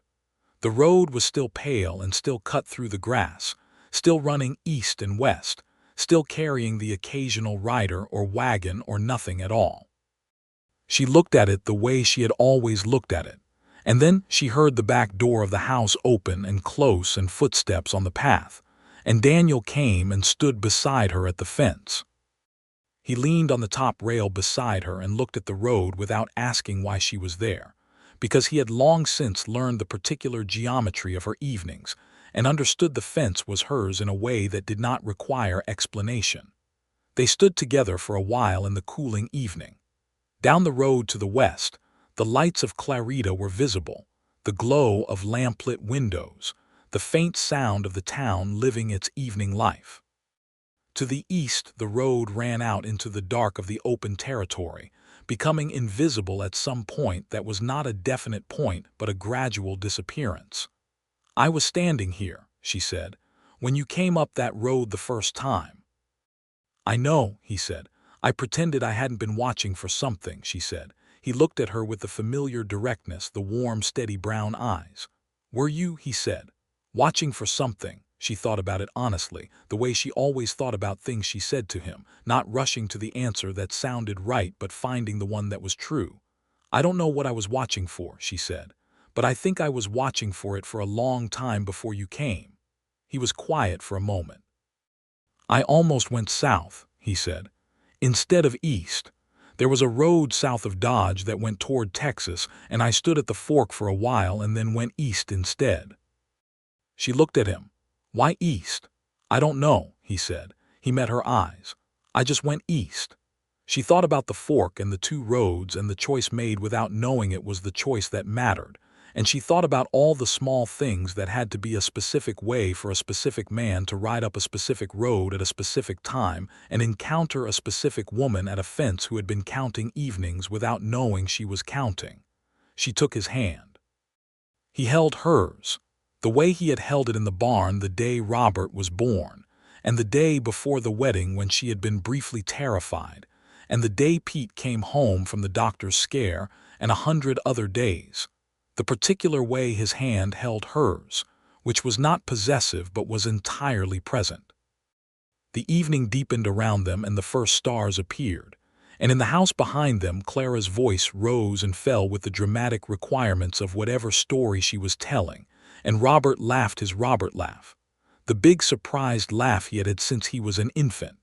The road was still pale and still cut through the grass, still running east and west, still carrying the occasional rider or wagon or nothing at all. She looked at it the way she had always looked at it, and then she heard the back door of the house open and close and footsteps on the path, and Daniel came and stood beside her at the fence. He leaned on the top rail beside her and looked at the road without asking why she was there, because he had long since learned the particular geometry of her evenings and understood the fence was hers in a way that did not require explanation. They stood together for a while in the cooling evening. Down the road to the west, the lights of Clarita were visible, the glow of lamplit windows, the faint sound of the town living its evening life. To the east, the road ran out into the dark of the open territory, becoming invisible at some point that was not a definite point but a gradual disappearance. "I was standing here," she said, "when you came up that road the first time." "I know," he said. "I pretended I hadn't been watching for something," she said. He looked at her with the familiar directness, the warm, steady brown eyes. "Were you," he said, "watching for something?" She thought about it honestly, the way she always thought about things she said to him, not rushing to the answer that sounded right but finding the one that was true. "I don't know what I was watching for," she said, "but I think I was watching for it for a long time before you came." He was quiet for a moment. "I almost went south," he said, "instead of east. There was a road south of Dodge that went toward Texas, and I stood at the fork for a while and then went east instead." She looked at him. "Why east?" "I don't know," he said. He met her eyes. "I just went east." She thought about the fork and the two roads and the choice made without knowing it was the choice that mattered, and she thought about all the small things that had to be a specific way for a specific man to ride up a specific road at a specific time and encounter a specific woman at a fence who had been counting evenings without knowing she was counting. She took his hand. He held hers, the way he had held it in the barn the day Robert was born, and the day before the wedding when she had been briefly terrified, and the day Pete came home from the doctor's scare, and 100 other days. The particular way his hand held hers, which was not possessive but was entirely present. The evening deepened around them and the first stars appeared, and in the house behind them Clara's voice rose and fell with the dramatic requirements of whatever story she was telling, and Robert laughed his Robert laugh, the big surprised laugh he had had since he was an infant.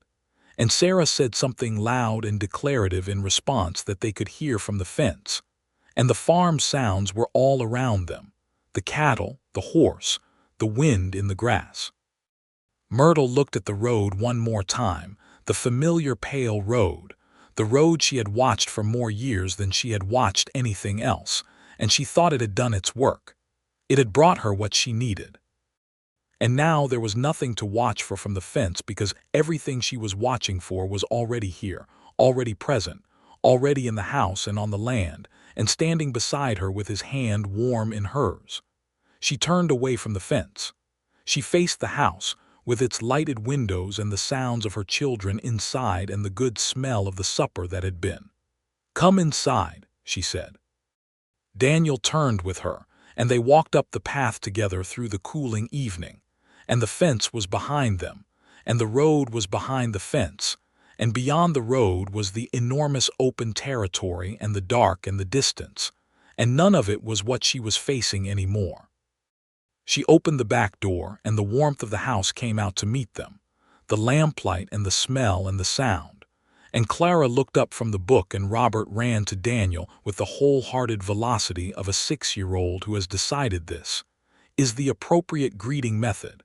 And Sarah said something loud and declarative in response that they could hear from the fence, and the farm sounds were all around them, the cattle, the horse, the wind in the grass. Myrtle looked at the road one more time, the familiar pale road, the road she had watched for more years than she had watched anything else, and she thought it had done its work. It had brought her what she needed. And now there was nothing to watch for from the fence because everything she was watching for was already here, already present, already in the house and on the land, and standing beside her with his hand warm in hers. She turned away from the fence. She faced the house, with its lighted windows and the sounds of her children inside and the good smell of the supper that had been. "Come inside," she said. Daniel turned with her, and they walked up the path together through the cooling evening, and the fence was behind them, and the road was behind the fence, and beyond the road was the enormous open territory and the dark and the distance, and none of it was what she was facing anymore. She opened the back door, and the warmth of the house came out to meet them, the lamplight and the smell and the sound. And Clara looked up from the book and Robert ran to Daniel with the wholehearted velocity of a 6-year-old who has decided this is the appropriate greeting method.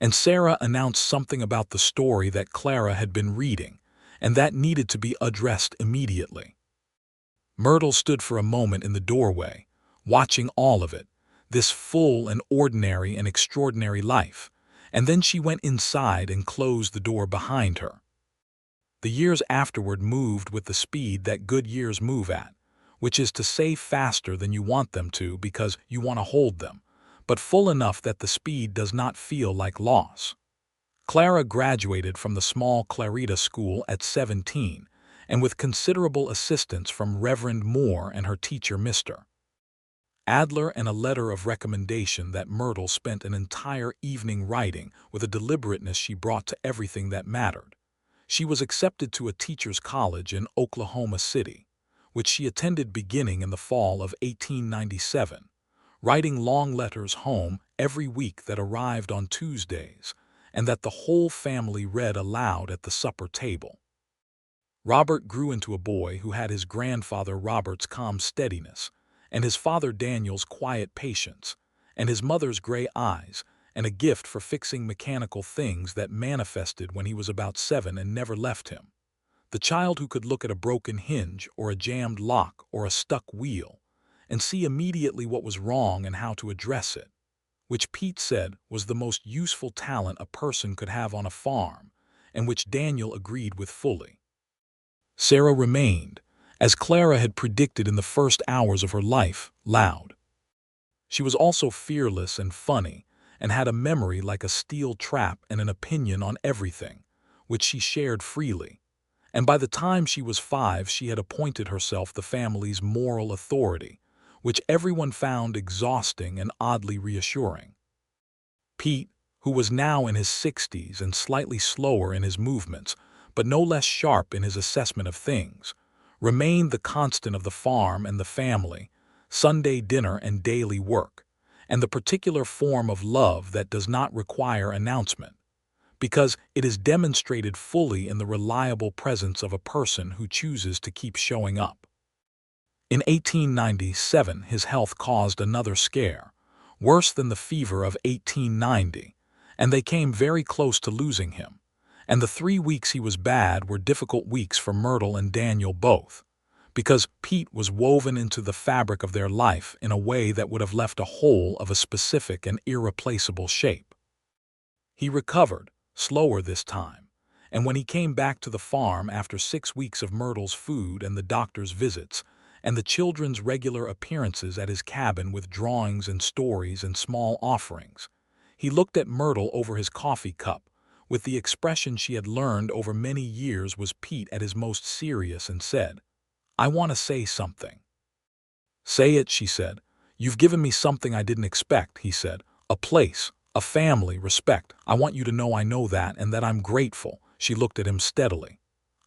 And Sarah announced something about the story that Clara had been reading, and that needed to be addressed immediately. Myrtle stood for a moment in the doorway, watching all of it, this full and ordinary and extraordinary life, and then she went inside and closed the door behind her. The years afterward moved with the speed that good years move at, which is to say faster than you want them to because you want to hold them, but full enough that the speed does not feel like loss. Clara graduated from the small Clarita school at 17, and with considerable assistance from Reverend Moore and her teacher Mr. Adler and a letter of recommendation that Myrtle spent an entire evening writing with a deliberateness she brought to everything that mattered. She was accepted to a teacher's college in Oklahoma City, which she attended beginning in the fall of 1897, writing long letters home every week that arrived on Tuesdays, and that the whole family read aloud at the supper table. Robert grew into a boy who had his grandfather Robert's calm steadiness, and his father Daniel's quiet patience, and his mother's gray eyes, and a gift for fixing mechanical things that manifested when he was about 7 and never left him. The child who could look at a broken hinge or a jammed lock or a stuck wheel and see immediately what was wrong and how to address it, which Pete said was the most useful talent a person could have on a farm, and which Daniel agreed with fully. Sarah remained, as Clara had predicted in the first hours of her life, loud. She was also fearless and funny, and had a memory like a steel trap and an opinion on everything, which she shared freely. And by the time she was 5, she had appointed herself the family's moral authority, which everyone found exhausting and oddly reassuring. Pete, who was now in his 60s and slightly slower in his movements, but no less sharp in his assessment of things, remained the constant of the farm and the family, Sunday dinner and daily work, and the particular form of love that does not require announcement, because it is demonstrated fully in the reliable presence of a person who chooses to keep showing up. In 1897, his health caused another scare, worse than the fever of 1890, and they came very close to losing him. And the 3 weeks he was bad were difficult weeks for Myrtle and Daniel both, because Pete was woven into the fabric of their life in a way that would have left a hole of a specific and irreplaceable shape. He recovered, slower this time, and when he came back to the farm after 6 weeks of Myrtle's food and the doctor's visits, and the children's regular appearances at his cabin with drawings and stories and small offerings. He looked at Myrtle over his coffee cup, with the expression she had learned over many years was Pete at his most serious, and said, "I want to say something." "Say it," she said. "You've given me something I didn't expect," he said. "A place, a family, respect. I want you to know I know that and that I'm grateful." She looked at him steadily.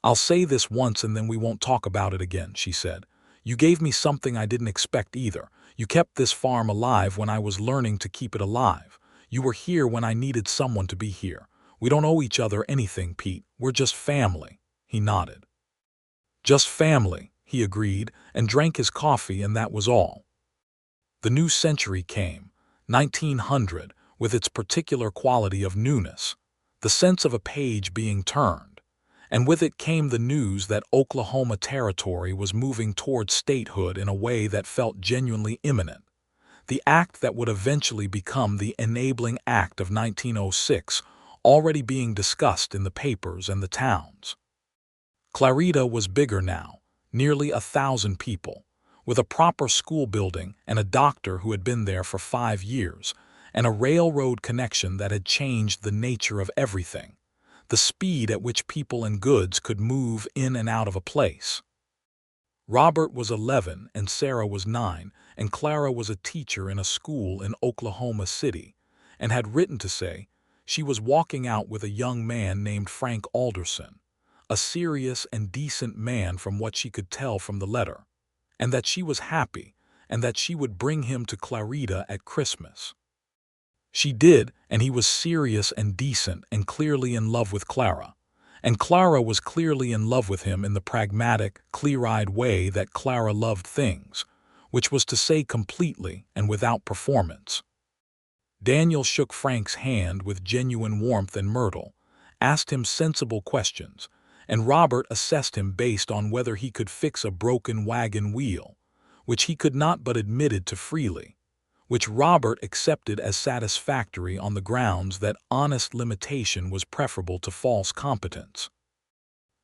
"I'll say this once and then we won't talk about it again," she said. "You gave me something I didn't expect either. You kept this farm alive when I was learning to keep it alive. You were here when I needed someone to be here. We don't owe each other anything, Pete. We're just family." He nodded. "Just family," he agreed, and drank his coffee, and that was all. The new century came, 1900, with its particular quality of newness, the sense of a page being turned, and with it came the news that Oklahoma Territory was moving toward statehood in a way that felt genuinely imminent, the act that would eventually become the Enabling Act of 1906, already being discussed in the papers and the towns. Clarita was bigger now, nearly 1,000 people, with a proper school building and a doctor who had been there for 5 years, and a railroad connection that had changed the nature of everything, the speed at which people and goods could move in and out of a place. Robert was 11 and Sarah was 9, and Clara was a teacher in a school in Oklahoma City, and had written to say she was walking out with a young man named Frank Alderson, a serious and decent man from what she could tell from the letter, and that she was happy, and that she would bring him to Clarita at Christmas. She did, and he was serious and decent and clearly in love with Clara, and Clara was clearly in love with him in the pragmatic, clear-eyed way that Clara loved things, which was to say completely and without performance. Daniel shook Frank's hand with genuine warmth, and Myrtle asked him sensible questions, and Robert assessed him based on whether he could fix a broken wagon wheel, which he could not but admitted to freely, which Robert accepted as satisfactory on the grounds that honest limitation was preferable to false competence.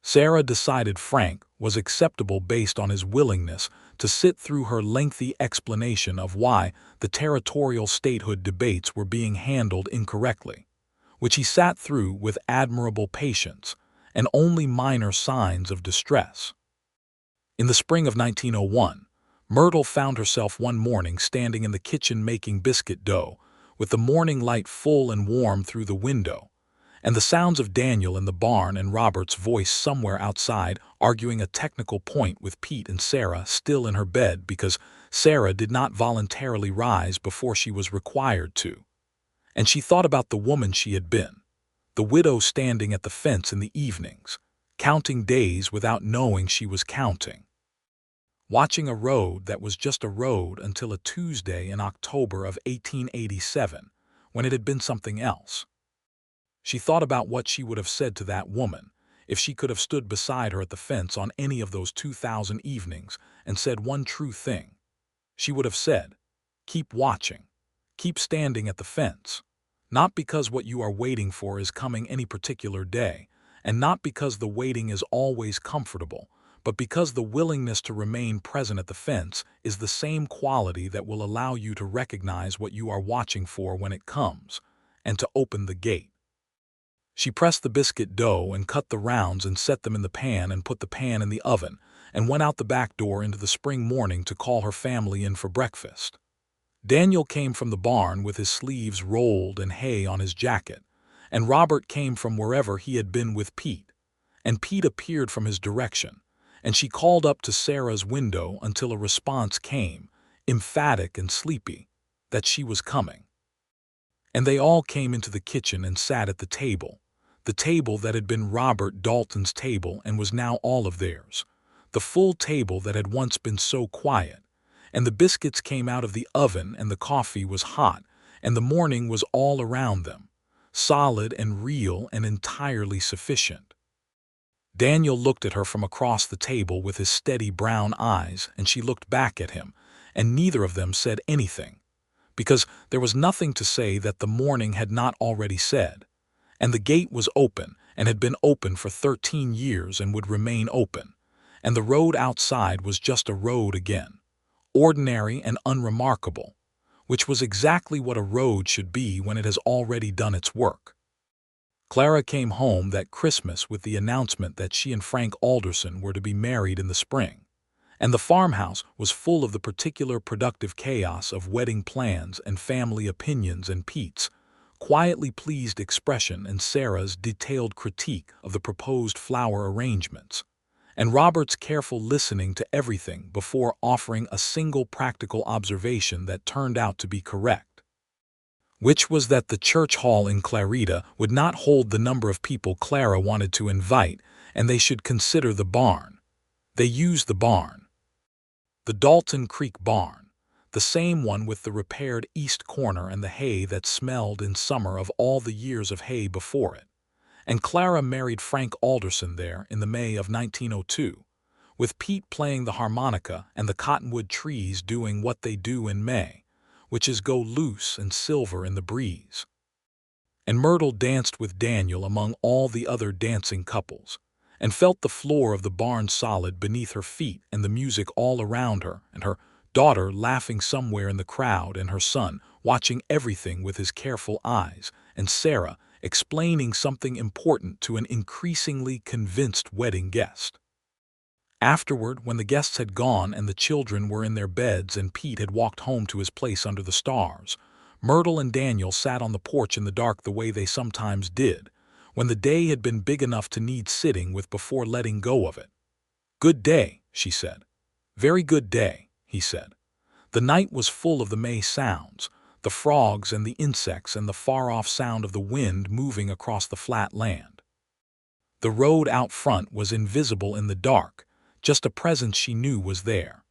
Sarah decided Frank was acceptable based on his willingness to sit through her lengthy explanation of why the territorial statehood debates were being handled incorrectly, which he sat through with admirable patience and only minor signs of distress. In the spring of 1901, Myrtle found herself one morning standing in the kitchen making biscuit dough, with the morning light full and warm through the window, and the sounds of Daniel in the barn and Robert's voice somewhere outside arguing a technical point with Pete, and Sarah still in her bed because Sarah did not voluntarily rise before she was required to. And she thought about the woman she had been, the widow standing at the fence in the evenings, counting days without knowing she was counting, watching a road that was just a road until a Tuesday in October of 1887, when it had been something else. She thought about what she would have said to that woman if she could have stood beside her at the fence on any of those 2,000 evenings and said one true thing. She would have said, "Keep watching, keep standing at the fence, not because what you are waiting for is coming any particular day, and not because the waiting is always comfortable, but because the willingness to remain present at the fence is the same quality that will allow you to recognize what you are watching for when it comes, and to open the gate." She pressed the biscuit dough and cut the rounds and set them in the pan and put the pan in the oven, and went out the back door into the spring morning to call her family in for breakfast. Daniel came from the barn with his sleeves rolled and hay on his jacket, and Robert came from wherever he had been with Pete, and Pete appeared from his direction, and she called up to Sarah's window until a response came, emphatic and sleepy, that she was coming. And they all came into the kitchen and sat at the table that had been Robert Dalton's table and was now all of theirs, the full table that had once been so quiet, and the biscuits came out of the oven and the coffee was hot, and the morning was all around them, solid and real and entirely sufficient. Daniel looked at her from across the table with his steady brown eyes, and she looked back at him, and neither of them said anything, because there was nothing to say that the morning had not already said, and the gate was open and had been open for 13 years and would remain open, and the road outside was just a road again, ordinary and unremarkable, which was exactly what a road should be when it has already done its work. Clara came home that Christmas with the announcement that she and Frank Alderson were to be married in the spring, and the farmhouse was full of the particular productive chaos of wedding plans and family opinions and Pete's quietly pleased expression and Sarah's detailed critique of the proposed flower arrangements, and Robert's careful listening to everything before offering a single practical observation that turned out to be correct, which was that the church hall in Clarita would not hold the number of people Clara wanted to invite, and they should consider the barn. They used the barn. The Dalton Creek barn, the same one with the repaired east corner and the hay that smelled in summer of all the years of hay before it. And Clara married Frank Alderson there in the May of 1902, with Pete playing the harmonica and the cottonwood trees doing what they do in May, which is go loose and silver in the breeze. And Myrtle danced with Daniel among all the other dancing couples, and felt the floor of the barn solid beneath her feet and the music all around her, and her daughter laughing somewhere in the crowd, and her son watching everything with his careful eyes, and Sarah explaining something important to an increasingly convinced wedding guest. Afterward, when the guests had gone and the children were in their beds and Pete had walked home to his place under the stars, Myrtle and Daniel sat on the porch in the dark the way they sometimes did, when the day had been big enough to need sitting with before letting go of it. "Good day," she said. "Very good day," he said. The night was full of the May sounds, the frogs and the insects and the far-off sound of the wind moving across the flat land. The road out front was invisible in the dark, just a presence she knew was there.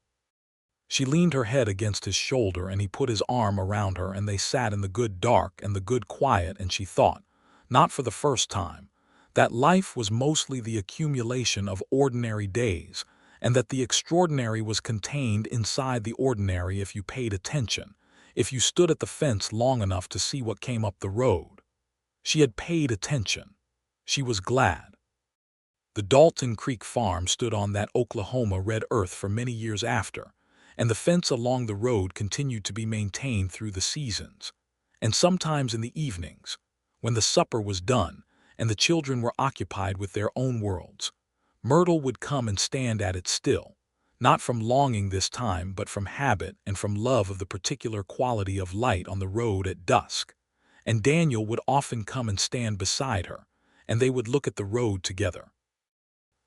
She leaned her head against his shoulder and he put his arm around her and they sat in the good dark and the good quiet, and she thought, not for the first time, that life was mostly the accumulation of ordinary days, and that the extraordinary was contained inside the ordinary if you paid attention, if you stood at the fence long enough to see what came up the road. She had paid attention. She was glad. The Dalton Creek farm stood on that Oklahoma red earth for many years after, and the fence along the road continued to be maintained through the seasons. And sometimes in the evenings, when the supper was done and the children were occupied with their own worlds, Myrtle would come and stand at it still, not from longing this time but from habit and from love of the particular quality of light on the road at dusk, and Daniel would often come and stand beside her, and they would look at the road together.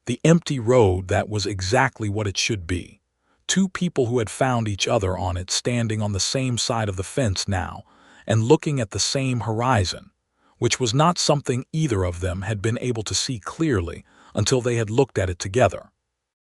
The empty road that was exactly what it should be. Two people who had found each other on it standing on the same side of the fence now and looking at the same horizon, which was not something either of them had been able to see clearly until they had looked at it together.